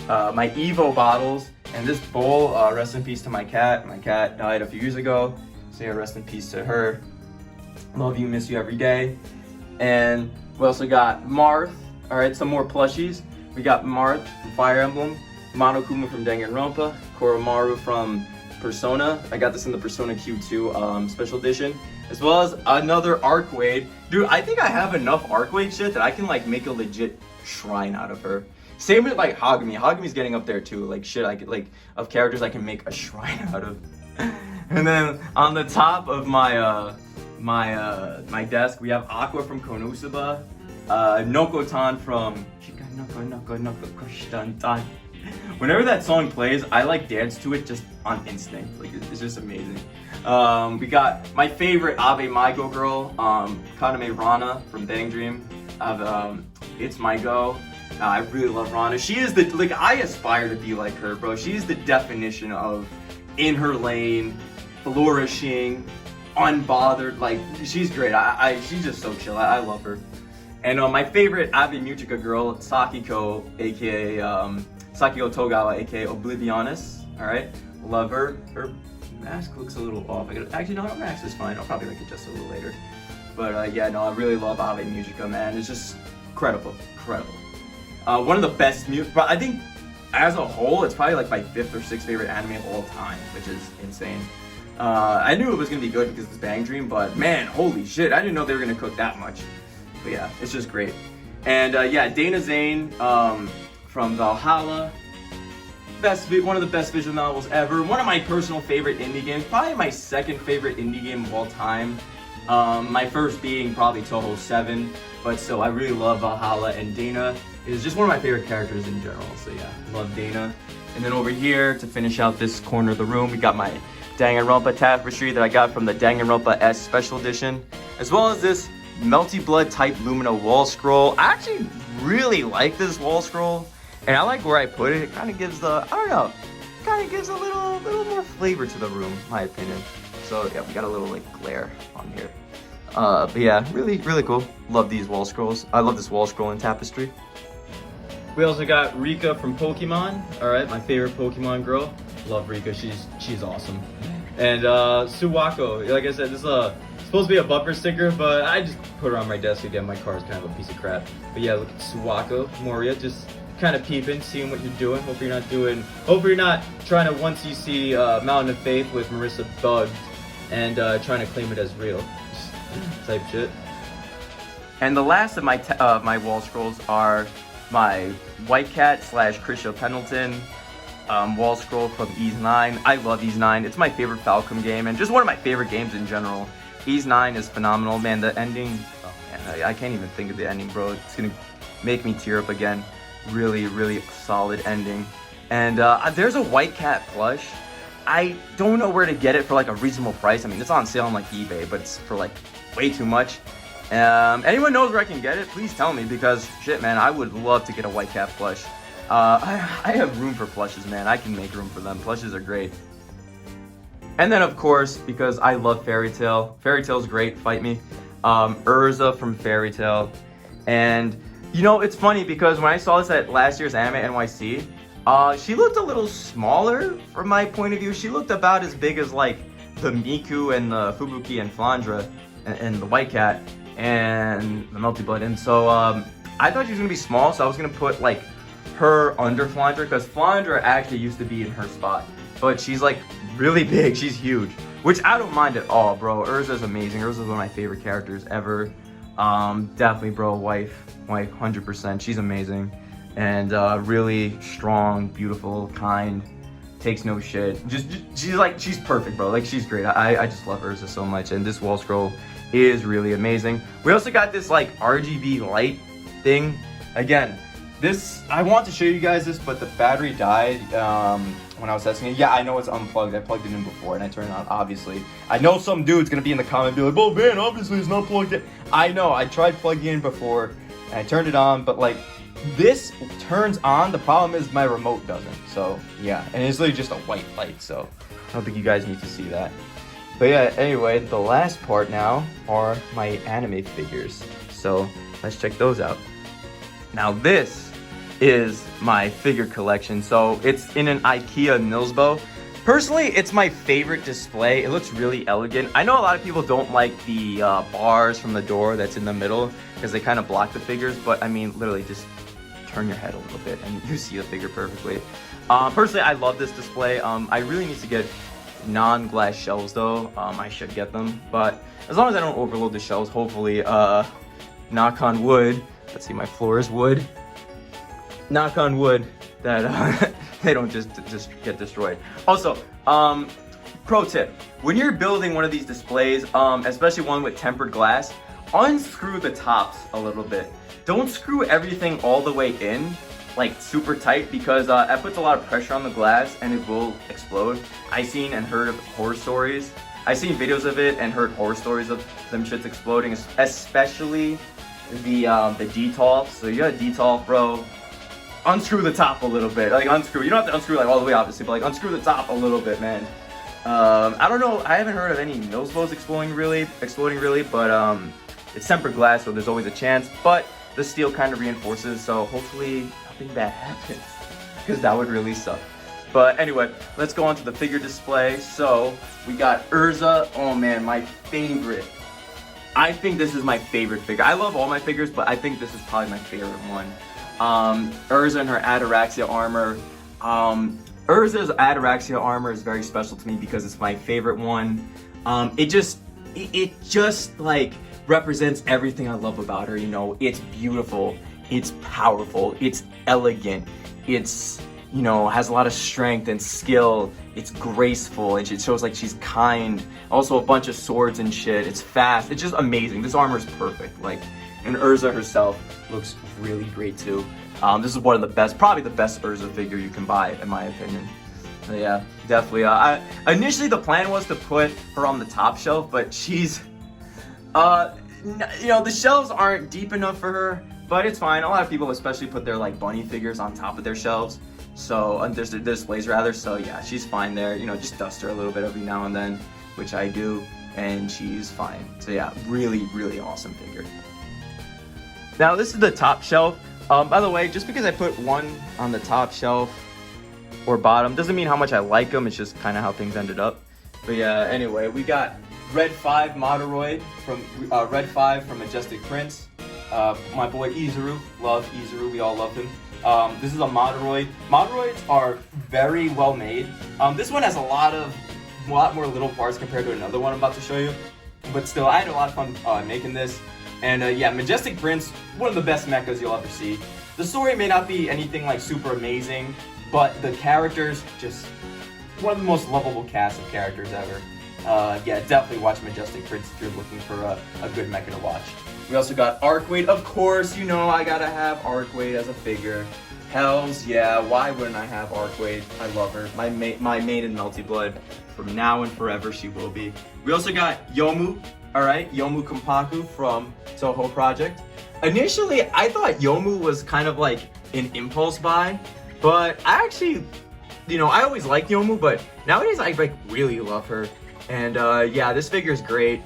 my Evo bottles, and this bowl. Rest in peace to my cat. My cat died a few years ago, so yeah, rest in peace to her. Love you, miss you every day. And we also got Marth. All right, some more plushies. We got Marth from Fire Emblem, Monokuma from Danganronpa, Koromaru from Persona. I got this in the Persona Q2 special edition, as well as another Arcwade. Dude, I think I have enough Arcwade shit that I can like make a legit shrine out of her. Same with like Hagumi. Hagumi's getting up there too. Like shit, I could like of characters I can make a shrine out of. And then on the top of my my desk, we have Aqua from Konosuba, Nokotan from Whenever that song plays, I like dance to it just on instinct. Like it's just amazing. We got my favorite Ave Maiko girl, Kaname Rana from Bang Dream. It's My Go. I really love Rana. She is the like I aspire to be like her, bro. She's the definition of in her lane, flourishing, unbothered. Like she's great. She's just so chill. I love her. And my favorite Ave Mujica girl, Sakiko, aka Sakiko Togawa, aka Oblivionus. All right, love her. Her mask looks a little off. Actually, no, her mask is fine. I'll probably like adjust it a little later. But yeah, no, I really love Ave Mujica, man. It's just incredible, incredible. One of the best music. I think, as a whole, it's probably like my 5th or 6th favorite anime of all time, which is insane. I knew it was gonna be good because it's Bang Dream, but man, holy shit, I didn't know they were gonna cook that much. But yeah, it's just great. And yeah, Dana Zane from Valhalla. One of the best visual novels ever. One of my personal favorite indie games. Probably my 2nd favorite indie game of all time. My first being probably Touhou 7. But still, I really love Valhalla, and Dana is just one of my favorite characters in general. So yeah, love Dana. And then over here, to finish out this corner of the room, we got my Danganronpa tapestry that I got from the Danganronpa S Special Edition, as well as this Melty Blood type Lumina wall scroll. I actually really like this wall scroll, and I like where I put it. It kind of gives the, I don't know, kind of gives a little more flavor to the room, in my opinion. So yeah, we got a little like glare on here. But yeah, really cool. Love these wall scrolls. I love this wall scroll and tapestry. We also got Rika from Pokemon. All right, my favorite Pokemon girl. Love Rika. She's awesome. And Suwako. Like I said, this is supposed to be a bumper sticker, but I just put her on my desk again. My car is kind of a piece of crap. But yeah, look at Suwako, Moria, just kind of peeping, seeing what you're doing. Hope you're not trying to once you see Mountain of Faith with Marissa bugged and trying to claim it as real. Type shit. And the last of my wall scrolls are my White Cat / Christian Pendleton wall scroll from Ys 9. I love Ys 9. It's my favorite Falcom game and just one of my favorite games in general. Ys 9 is phenomenal, man. The ending, oh man, I can't even think of the ending, bro. It's gonna make me tear up again. Really solid ending. And there's a White Cat plush. I don't know where to get it for like a reasonable price. I mean, it's on sale on like eBay, but it's for like way too much. Anyone knows where I can get it? Please tell me, because shit, man, I would love to get a White Cat plush. I have room for plushes, man. I can make room for them. Plushes are great. And then, of course, because I love Fairy Tail. Fairy Tail's great. Fight me. Urza from Fairy Tail. And you know, it's funny because when I saw this at last year's Anime NYC, she looked a little smaller from my point of view. She looked about as big as like the Miku and the Fubuki and Flandra and the White Cat and the Melty Blood. And so I thought she was gonna be small, so I was gonna put like her under Flandra, because Flandra actually used to be in her spot. But she's like really big, she's huge, which I don't mind at all, bro. Urza's amazing. Urza's one of my favorite characters ever. Definitely, bro, wife 100%. She's amazing. And really strong, beautiful, kind, takes no shit. She's perfect, bro. Like, she's great. I just love Urza so much. And this wall scroll is really amazing. We also got this like RGB light thing. Again, this, I want to show you guys this, but the battery died when I was testing it. Yeah, I know it's unplugged. I plugged it in before and I turned it on, obviously. I know some dude's gonna be in the comment and be like, "Oh man, obviously it's not plugged in." I know, I tried plugging it in before and I turned it on, but like, this turns on. The problem is my remote doesn't. So yeah, and it's literally just a white light, so I don't think you guys need to see that. But yeah, anyway, the last part now are my anime figures. So let's check those out. Now this is my figure collection. So it's in an IKEA Nilsbo. Personally, it's my favorite display. It looks really elegant. I know a lot of people don't like the bars from the door that's in the middle because they kind of block the figures, but I mean, literally just turn your head a little bit and you see the figure perfectly. Personally, I love this display. I really need to get non-glass shelves though. I should get them, but as long as I don't overload the shelves, hopefully, knock on wood. Let's see, my floor is wood. Knock on wood that they don't just get destroyed. Also, pro tip, when you're building one of these displays, especially one with tempered glass, unscrew the tops a little bit. Don't screw everything all the way in, like super tight, because that puts a lot of pressure on the glass and it will explode. I've seen and heard of horror stories. I've seen videos of it and heard horror stories of them shits exploding, especially the detol. So you got a detol, bro. Unscrew the top a little bit, like unscrew. You don't have to unscrew like all the way obviously, but like unscrew the top a little bit, man. I don't know. I haven't heard of any nose bows exploding really, but it's tempered glass, so there's always a chance. But the steel kind of reinforces, so hopefully nothing bad happens, because that would really suck. But anyway, let's go on to the figure display. So we got Urza. Oh man, my favorite. I think this is my favorite figure. I love all my figures, but I think this is probably my favorite one. Urza and her Ataraxia armor. Urza's Ataraxia armor is very special to me because it's my favorite one. It just like represents everything I love about her. You know, it's beautiful, it's powerful, it's elegant, it's, you know, has a lot of strength and skill, it's graceful, and it shows like she's kind. Also a bunch of swords and shit. It's fast. It's just amazing. This armor is perfect. Like, and Urza herself looks really great too. This is one of the best, probably the best Urza figure you can buy, in my opinion. So yeah, definitely. Initially the plan was to put her on the top shelf, but she's, you know, the shelves aren't deep enough for her, but it's fine. A lot of people especially put their like bunny figures on top of their shelves. So, their displays rather. So yeah, she's fine there. You know, just dust her a little bit every now and then, which I do, and she's fine. So yeah, really, really awesome figure. Now this is the top shelf. By the way, just because I put one on the top shelf or bottom doesn't mean how much I like them. It's just kind of how things ended up. But yeah, anyway, we got Red 5 Moderoid from Red 5 from Majestic Prince. My boy Izuru, love Izuru. We all love him. This is a Moderoid. Moderoids are very well made. This one has a lot more little parts compared to another one I'm about to show you. But still, I had a lot of fun making this. And yeah, Majestic Prince, one of the best mechas you'll ever see. The story may not be anything like super amazing, but the characters, just one of the most lovable cast of characters ever. Yeah, definitely watch Majestic Prince if you're looking for a good mecha to watch. We also got Arkwade, of course. You know I gotta have Arkwade as a figure. Hells yeah, why wouldn't I have Arkwade? I love her. My main in Melty Blood. From now and forever she will be. We also got Yomu. Alright, Yomu Kompaku from Touhou Project. Initially, I thought Yomu was kind of like an impulse buy, but I actually, you know, I always liked Yomu, but nowadays I like really love her. And yeah, this figure is great.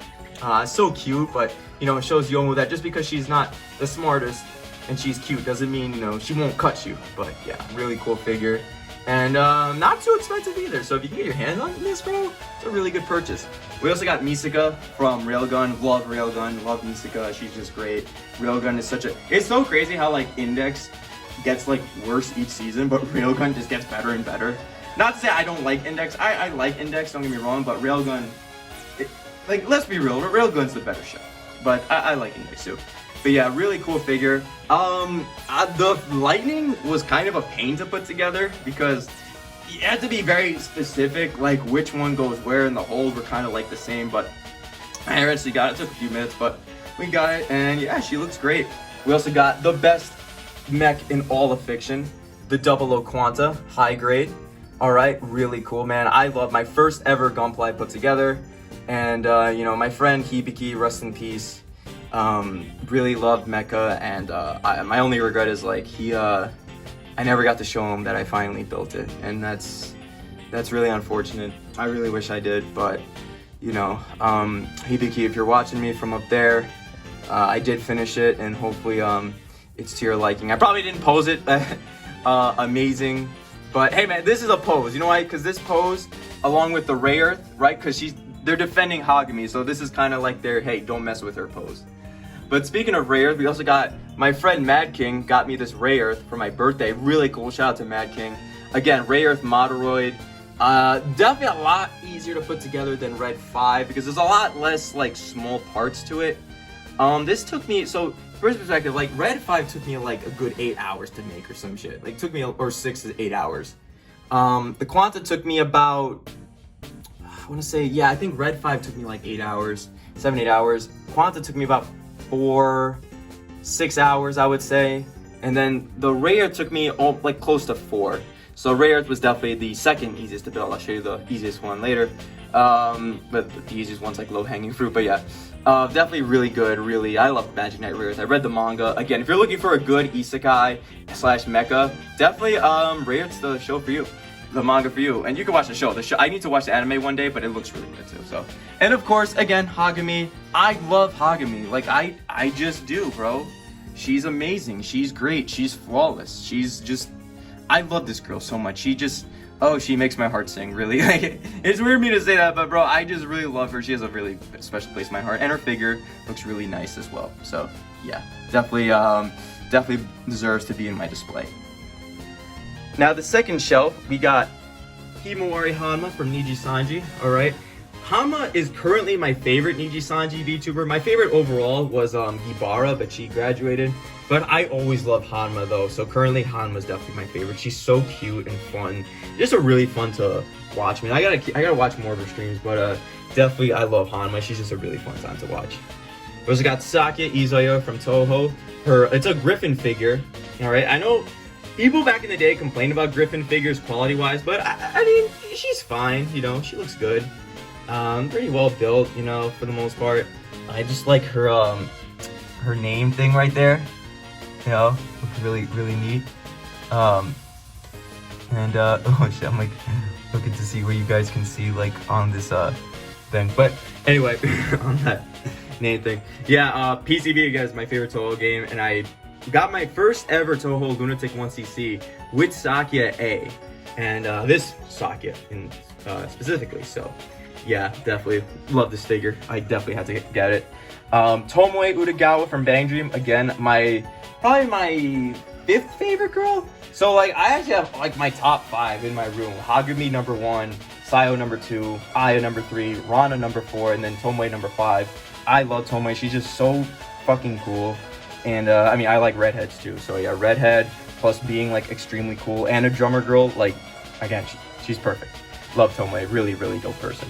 So cute, but you know, it shows Yomu that just because she's not the smartest and she's cute doesn't mean, you know, she won't cut you. But yeah, really cool figure. And not too expensive either, so if you can get your hands on this, bro, it's a really good purchase. We also got Misaka from Railgun. Love Railgun, love Misaka, she's just great. Railgun is such a, it's so crazy how like Index gets like worse each season, but Railgun just gets better and better. Not to say I don't like Index, I like Index, don't get me wrong, but Railgun, like, let's be real, Railgun's the better show. But I like Index too. But yeah, really cool figure. The lightning was kind of a pain to put together because you had to be very specific, like which one goes where, and the holes were kind of like the same, but I eventually got it. It took a few minutes, but we got it, and yeah, she looks great. We also got the best mech in all of fiction, the 00 Quanta, high grade. All right, really cool, man. I love my first ever Gunpla I put together, and you know, my friend Hibiki, rest in peace. Really loved mecha, and my only regret is like I never got to show him that I finally built it, and that's really unfortunate. I really wish I did, but you know, Hibiki, if you're watching me from up there, I did finish it, and hopefully it's to your liking. I probably didn't pose it amazing, but hey man, this is a pose. You know why? Because this pose along with the Ray Earth, right? Because they're defending Hagami, so this is kind of like their, hey, don't mess with her pose. But speaking of Ray Earth, we also got my friend Mad King got me this Ray Earth for my birthday. Really cool. Shout out to Mad King. Again, Ray Earth Moderoid. Definitely a lot easier to put together than Red 5 because there's a lot less like small parts to it. This took me, so first perspective, like Red 5 took me like a good 8 hours to make or some shit. Like took me, or 6 to 8 hours. The Quanta took me about, I want to say, yeah, I think Red 5 took me like 8 hours, 7-8 hours. Quanta took me about 4-6 hours, I would say. And then the Ray Earth took me like close to 4. So Ray Earth was definitely the second easiest to build. I'll show you the easiest one later. But the easiest one's like low-hanging fruit, but yeah. Definitely really good, really. I love Magic Knight Ray Earth. I read the manga. Again, if you're looking for a good isekai / mecha, definitely Ray Earth's the show for you. The manga for you. And you can watch the show. I need to watch the anime one day, but it looks really good too. So, and of course, again, Hagami. I love Hagami. Like I just do, bro. She's amazing. She's great. She's flawless. She's just, I love this girl so much. She just, oh, she makes my heart sing, really. It's weird me to say that, but bro, I just really love her. She has a really special place in my heart, and her figure looks really nice as well. So yeah, definitely deserves to be in my display. Now the second shelf, we got Himawari Hanma from Niji Sanji. All right, Hanma is currently my favorite Niji Sanji VTuber. My favorite overall was Hibara, but she graduated. But I always love Hanma though, so currently Hanma's definitely my favorite. She's so cute and fun, just a really fun to watch. I mean, I gotta watch more of her streams, but definitely I love Hanma. She's just a really fun time to watch. We also got Sakia Izuya from Touhou. It's a Griffin figure. All right, I know people back in the day complained about Griffin figures quality-wise, but I mean, she's fine. You know, she looks good. Pretty well built, you know, for the most part. I just like her name thing right there. You know, looks really neat. Oh shit, I'm like looking to see where you guys can see like on this thing. But anyway, on that name thing. Yeah, PCB again is my favorite Touhou game, and I got my first ever Touhou Lunatic 1cc with Sakia A. And this Sakia in specifically, so yeah, definitely love this figure. I definitely had to get it. Tomoe Utagawa from Bang Dream, again, probably my 5th favorite girl. So like I actually have like my top 5 in my room. Hagumi number 1, Sayo number 2, Aya number 3, Rana number 4, and then Tomoe number 5. I love Tomoe. She's just so fucking cool. And I mean, I like redheads too. So yeah, redhead plus being like extremely cool and a drummer girl. Like again, she's perfect. Love Tomoe. Really dope person.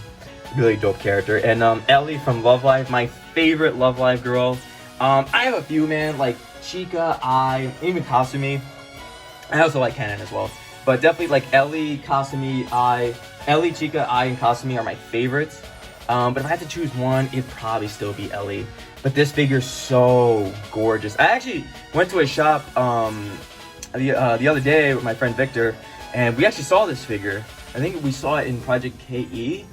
Really dope character. And Ellie from Love Live, my favorite Love Live girl. I have a few, man, like Chika, Ai, even Kasumi. I also like Kennen as well. But definitely like Ellie, Kasumi, Ellie, Chika, Ai, and Kasumi are my favorites. But if I had to choose one, it'd probably still be Ellie. But this figure's so gorgeous. I actually went to a shop the other day with my friend Victor, and we actually saw this figure. I think we saw it in Project KE,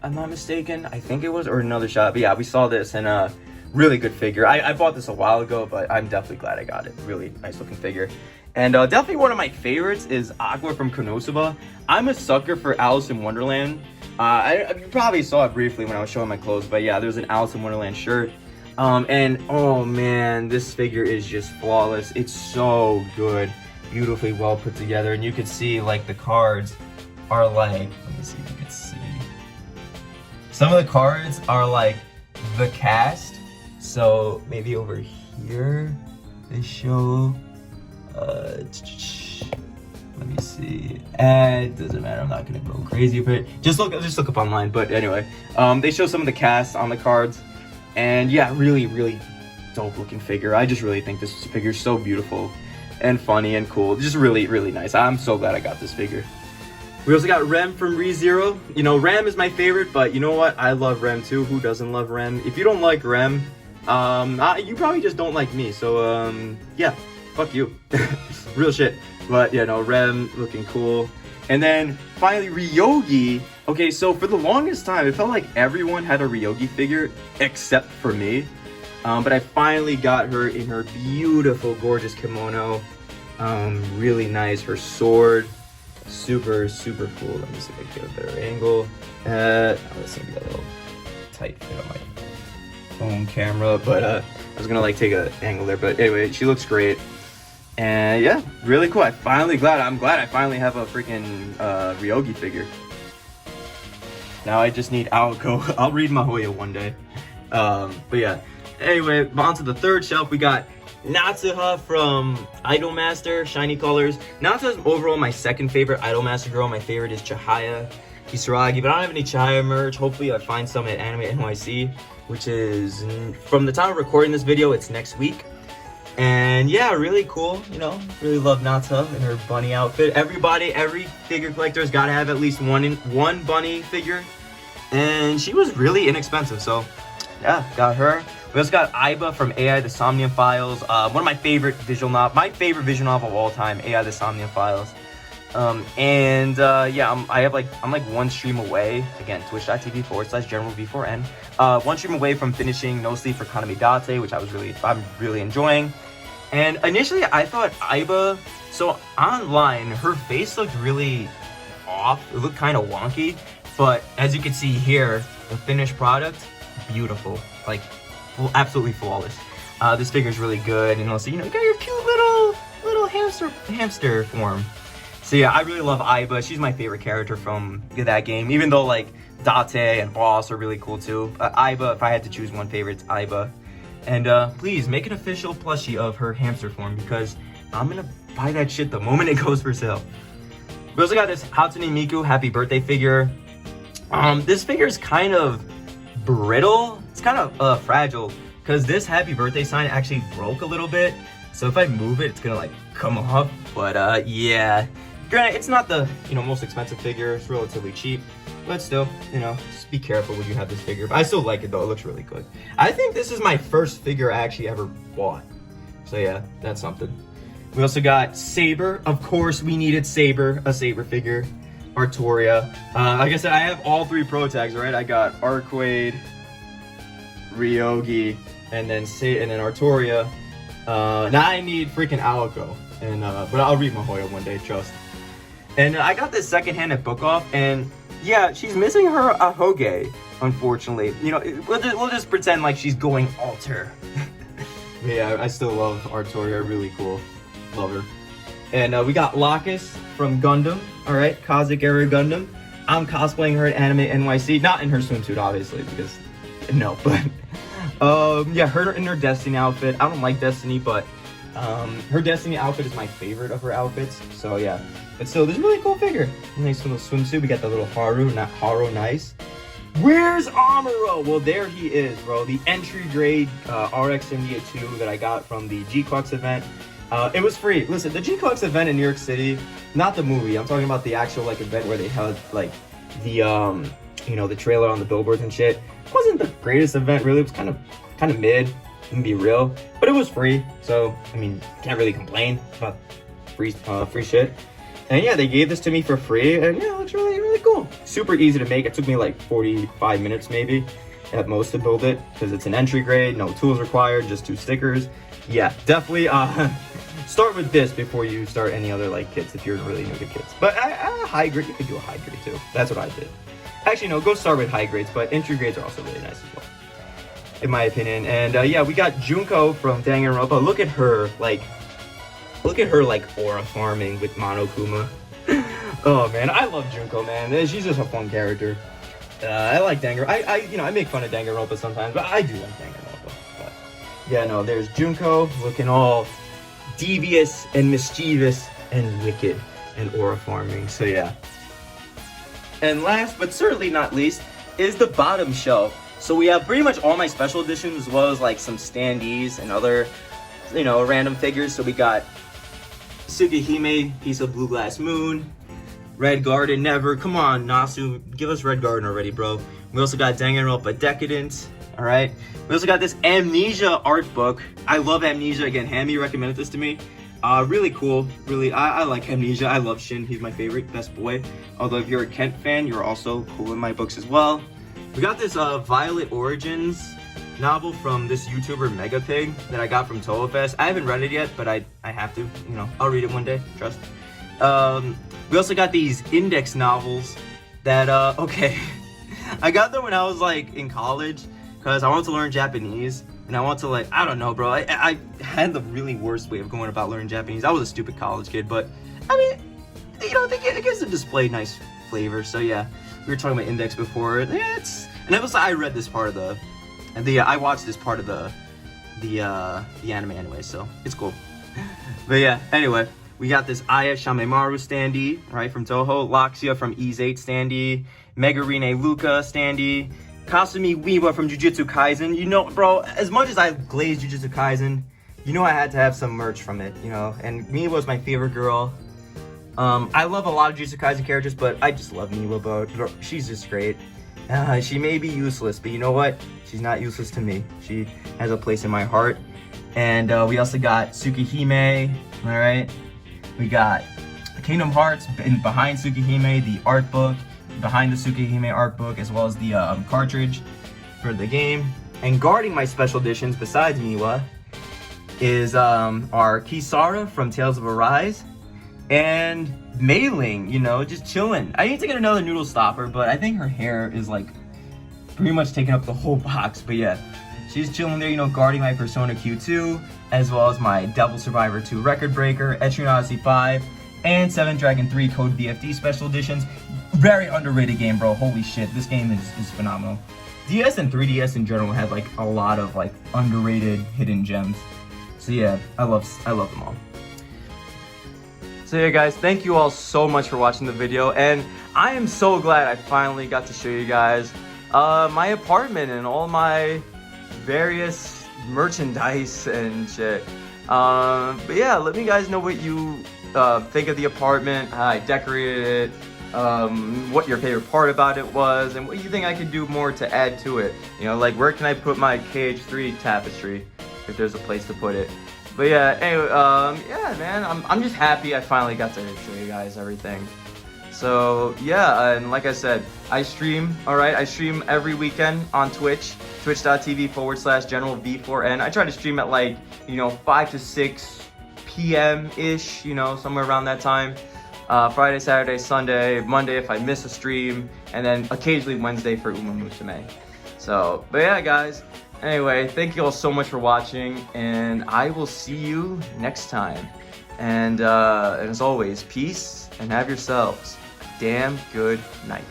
I'm not mistaken. I think it was, or another shop. But yeah, we saw this, and really good figure. I bought this a while ago, but I'm definitely glad I got it. Really nice looking figure. And definitely one of my favorites is Aqua from Konosuba. I'm a sucker for Alice in Wonderland. You probably saw it briefly when I was showing my clothes, but yeah, there's an Alice in Wonderland shirt. And oh man, this figure is just flawless. It's so good, beautifully well put together, and you can see like the cards are like, let me see if you can see. Some of the cards are like the cast. So maybe over here they show. Let me see. And it doesn't matter. I'm not gonna go crazy, but just look up online. But anyway, they show some of the cast on the cards. And yeah, really dope looking figure. I just really think this figure is so beautiful and funny and cool. Just really nice. I'm so glad I got this figure. We also got Rem from ReZero. You know, Rem is my favorite, but you know what? I love Rem too. Who doesn't love Rem? If you don't like Rem, you probably just don't like me. So yeah, fuck you. Real shit. But yeah, no, Rem looking cool. And then finally Ryogi. Okay, so for the longest time, it felt like everyone had a Ryogi figure except for me. But I finally got her in her beautiful, gorgeous kimono. Really nice. Her sword. Super cool. Let me see if I can get a better angle. Oh, this gonna be a little tight fit on my phone camera, but I was gonna like take an angle there. But anyway, she looks great. And yeah, really cool. I'm glad I finally have a freaking Ryogi figure. Now I just need Aoko. I'll read Mahoya one day. But yeah. Anyway, on to the third shelf. We got Natsuha from Idolmaster, Shiny Colors. Natsuha's overall my second favorite Idolmaster girl. My favorite is Chihaya Kisaragi, but I don't have any Chihaya merch. Hopefully I find some at Anime NYC, which is, from the time of recording this video, it's next week. And yeah, really cool, you know, really love Natsuha in her bunny outfit. Every figure collector's gotta have at least one bunny figure. And she was really inexpensive, so yeah, got her. We also got Aiba from AI The Somnium Files. One of my favorite visual novel, of all time, AI The Somnium Files. Yeah, I'm like one stream away, again, twitch.tv/generalv4n. One stream away from finishing No Sleep for Kanamidate, which I'm really enjoying. And initially I thought Aiba, so online, her face looked really off. It looked kind of wonky, but as you can see here, the finished product, beautiful, like absolutely flawless. This figure is really good, and also, you know, you got your cute little hamster form. So yeah, I really love Aiba. She's my favorite character from that game, even though like Date and Boss are really cool too. Aiba, if I had to choose one favorite, it's Aiba. And please make an official plushie of her hamster form, because I'm gonna buy that shit the moment it goes for sale. We also got this Hatsune Miku Happy Birthday figure. This figure is kind of brittle. It's kind of fragile, because this Happy Birthday sign actually broke a little bit. So if I move it, it's gonna like come off. But yeah, granted, it's not the most expensive figure. It's relatively cheap, but still, just be careful when you have this figure. But I still like it though. It looks really good. I think this is my first figure I actually ever bought. So yeah, that's something. We also got Saber. Of course, we needed Saber, a Saber figure. Artoria. Like I said, I have all three pro tags, right? I got Arquaid, Ryogi, and then Artoria. Now I need freaking Aoko, and but I'll read Mahoya one day, trust. And I got this secondhand at Book Off, and yeah, she's missing her Ahoge, unfortunately. We'll just pretend like she's going alter. Yeah, I still love Artoria, really cool, love her. And we got Lacus from Gundam, all right, Kazik era Gundam. I'm cosplaying her at Anime NYC, not in her swimsuit, obviously, because no, but yeah, her in her Destiny outfit. I don't like Destiny, but her Destiny outfit is my favorite of her outfits. So yeah, but still, this is a really cool figure. Nice little swimsuit. We got the little Haru, not Haru, nice. Where's Amuro? Well, there he is, bro. The entry grade RX-78-2 that I got from the G-Clux event. It was free. Listen, the G-Clux event in New York City, not the movie. I'm talking about the actual like event where they held like the the trailer on the billboards and shit. It wasn't the greatest event, really. It was kind of mid, to be real, but it was free. So I mean, can't really complain about free shit. And yeah, they gave this to me for free, and yeah, it looks really cool. Super easy to make. It took me like 45 minutes maybe at most to build it, because it's an entry grade, no tools required, just 2 stickers. Yeah, definitely start with this before you start any other like kits if you're really new to kits. But high grade, you could do a high grade too. That's what I did. Actually, no, go start with high grades, but entry grades are also really nice as well, in my opinion. And yeah, we got Junko from Danganronpa. Look at her like aura farming with Monokuma. Oh man, I love Junko, man. She's just a fun character. I like Danganronpa. I make fun of Danganronpa sometimes, but I do like Danganronpa. But yeah, no, there's Junko looking all devious and mischievous and wicked and aura farming. So yeah. And last but certainly not least is the bottom shelf. So we have pretty much all my special editions, as well as like some standees and other random figures. So we got Tsukihime, Piece of Blue Glass Moon, Red Garden Never. Come on, Nasu, give us Red Garden already, bro. We also got Danganronpa Decadent. All right. We also got this Amnesia art book. I love Amnesia. Again, Hammy recommended this to me. Really cool. Really, I like Amnesia. I love Shin. He's my favorite, best boy. Although if you're a Kent fan, you're also cool in my books as well. We got this Violet Origins novel from this YouTuber Megapig that I got from Touhou Fest. I haven't read it yet, but I have to. I'll read it one day. Trust. We also got these index novels that, okay, I got them when I was like in college because I wanted to learn Japanese and I want to like, I don't know, bro. I had the really worst way of going about learning Japanese. I was a stupid college kid, but I mean, you know, it gives the display nice flavor. So yeah, we were talking about index before. Yeah, and I read this part of I watched this part of the anime anyway, so it's cool. But yeah, anyway, we got this Aya Shamemaru standee, right, from Touhou, Laxia from Ease 8 standee, Megarine Luca standee, Kasumi Wiwa from Jujutsu Kaisen. You know, bro, as much as I glazed Jujutsu Kaisen, you know I had to have some merch from it, you know, and Miwa was my favorite girl. I love a lot of Jujutsu Kaisen characters, but I just love Miwa, bro. She's just great. She may be useless, but you know what? She's not useless to me. She has a place in my heart. And we also got Tsukihime, alright? We got Kingdom Hearts behind Tsukihime, the art book, behind the Tsukihime art book, as well as the cartridge for the game. And guarding my special editions, besides Miwa, is our Kisara from Tales of Arise, and Mei Ling, you know, just chilling. I need to get another noodle stopper, but I think her hair is like pretty much taking up the whole box. But yeah, she's chilling there, you know, guarding my Persona Q2, as well as my Devil Survivor 2 Record Breaker, Etrian Odyssey 5, and 7 Dragon 3 Code BFD Special Editions. Very underrated game, bro. Holy shit, this game is phenomenal. DS and 3DS in general had like a lot of like underrated hidden gems. So yeah, I love them all. So yeah guys, thank you all so much for watching the video, and I am so glad I finally got to show you guys my apartment and all my various merchandise and shit. But yeah, let me guys know what you think of the apartment, how I decorated it, what your favorite part about it was, and what you think I could do more to add to it. You know, like where can I put my KH3 tapestry, if there's a place to put it. But yeah, anyway, yeah, man, I'm just happy I finally got to show you guys everything. So yeah, and like I said, I stream, alright? I stream every weekend on Twitch, twitch.tv/GeneralV4N. I try to stream at like, you know, 5 to 6 p.m.-ish, you know, somewhere around that time. Friday, Saturday, Sunday, Monday if I miss a stream, and then occasionally Wednesday for Uma Musume. So, but yeah, guys. Anyway, thank you all so much for watching, and I will see you next time. And as always, peace, and have yourselves a damn good night.